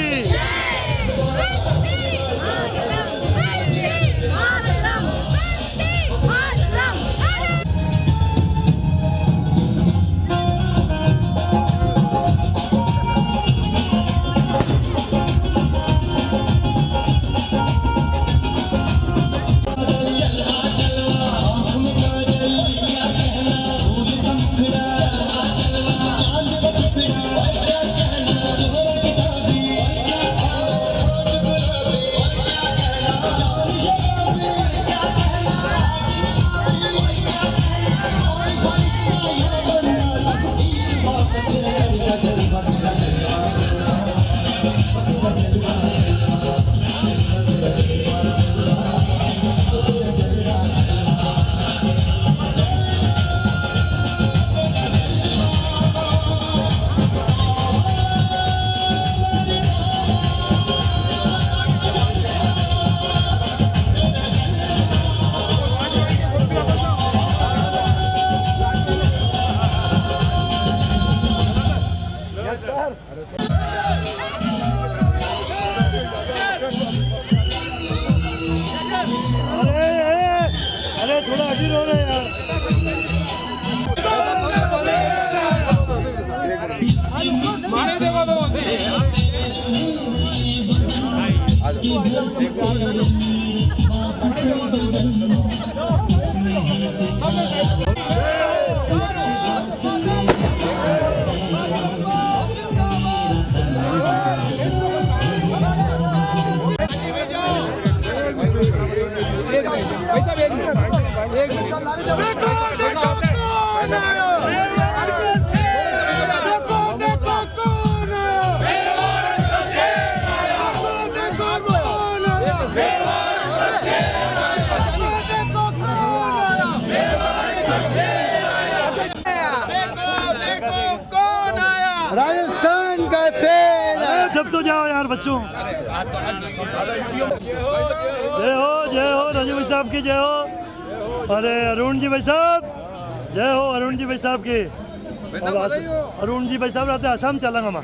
[SPEAKER 2] अदब तो जाओ यार बच्चों। जय हो राजू भाई साहब की जय हो। अरे अरुण जी भाई साहब जय हो, अरुण जी भाई साहब की। अरुण जी भाई साहब रहते असम चलेंगे मैं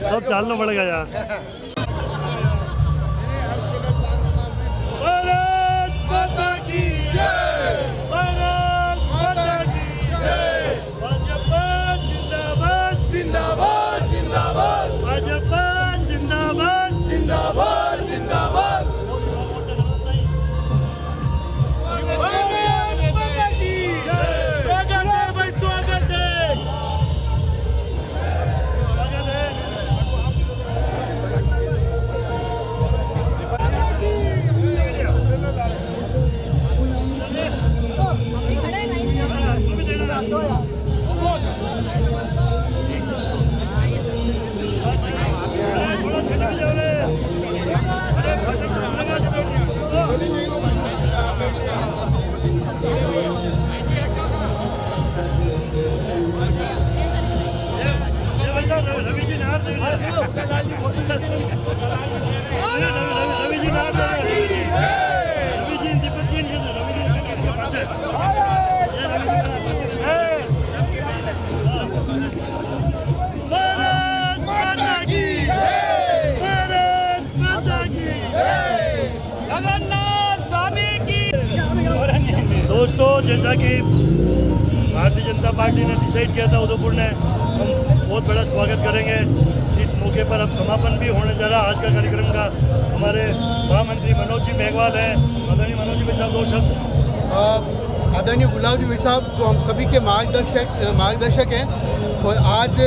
[SPEAKER 2] सब चलना पड़ेगा यार। भारत माता की जय, भारत माता की जय। भाजपा जिंदाबाद जिंदाबाद जिंदाबाद, भाजपा जिंदाबाद जिंदाबाद जिंदाबाद। भारत माता की जय। स्वागत है भाई, स्वागत है, स्वागत है। थोड़ा छटक जाओ रे। रवि जी नार दे रहे, रवि जी नार दे रहे, रवि जी दीपक जी नहीं दे, रवि जी के पास है। भारत माता की जय, भारत माता की जय, जगन्नाथ स्वामी की। दोस्तों जैसा कि भारतीय जनता पार्टी ने डिसाइड किया था, उदयपुर ने हम बहुत बड़ा स्वागत करेंगे। इस मौके पर अब समापन भी होने जा रहा आज का कार्यक्रम का। हमारे महामंत्री मनोज जी मेघवाल हैं। आदरणीय मनोज जी भाई साहब दो शब्द।
[SPEAKER 11] आदरणीय गुलाब जी भाई साहब जो हम सभी के मार्गदर्शक हैं और आज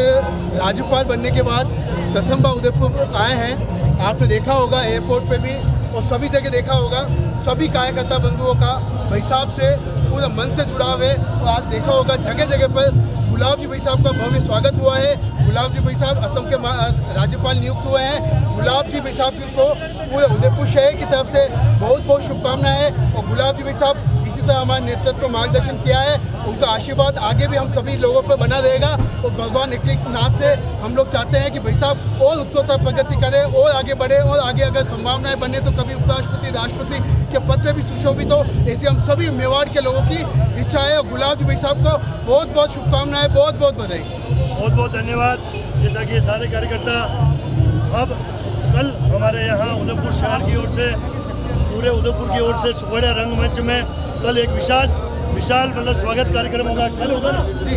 [SPEAKER 11] राज्यपाल बनने के बाद प्रथम बार उदयपुर आए हैं। आपने देखा होगा एयरपोर्ट पे भी और सभी जगह देखा होगा, सभी कार्यकर्ता बंधुओं का भाई साहब से पूरा मन से जुड़ाव है। और आज देखा होगा जगह जगह पर गुलाब जी भाई साहब का भव्य स्वागत हुआ है। गुलाब जी भाई साहब असम के राज्यपाल नियुक्त हुए हैं। गुलाब जी भाई साहब को पूरे उदयपुर शहर की तरफ से बहुत बहुत शुभकामनाएं हैं। और गुलाब जी भाई साहब इसी तरह हमारे नेतृत्व मार्गदर्शन किया है, उनका आशीर्वाद आगे भी हम सभी लोगों पर बना रहेगा। और भगवान निखिलनाथ से हम लोग चाहते हैं कि भाई साहब और उत्तरोत्तर प्रगति करें और आगे बढ़े और आगे अगर संभावनाएं बने तो कभी उपराष्ट्रपति राष्ट्रपति के पद पर भी सुशोभित हो, ऐसी हम सभी मेवाड़ के लोगों की इच्छा है। और गुलाब जी भाई साहब को बहुत बहुत शुभकामनाएं, बहुत बहुत बधाई,
[SPEAKER 2] बहुत बहुत धन्यवाद। जैसा कि ये सारे कार्यकर्ता अब कल हमारे यहाँ उदयपुर शहर की ओर से, पूरे उदयपुर की ओर से सुगड़ा रंगमंच में कल एक विशाल मतलब स्वागत कार्यक्रम होगा। कल होगा ना
[SPEAKER 11] जी,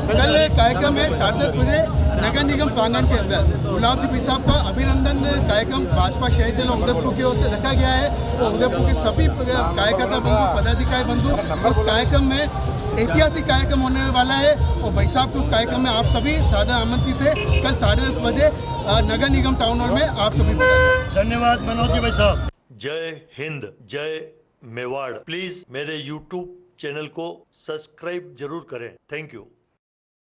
[SPEAKER 11] कल एक कार्यक्रम है 10:30 बजे नगर निगम प्रांगण के अंदर। गुलाब जी भाई साहब का अभिनंदन कार्यक्रम भाजपा शहर जिला उदयपुर की ओर से रखा गया है और उदयपुर के सभी कार्यकर्ता बंधु, पदाधिकारी बंधु उस कार्यक्रम में ऐतिहासिक कार्यक्रम होने वाला है। और भाई साहब के उस कार्यक्रम में आप सभी सादर आमंत्रित थे। कल 10:30 बजे नगर निगम टाउन हॉल में आप सभी।
[SPEAKER 2] धन्यवाद मनोज जी भाई साहब।
[SPEAKER 12] जय हिंद, जय मेवाड़। प्लीज मेरे YouTube चैनल को सब्सक्राइब जरूर करें। Thank you.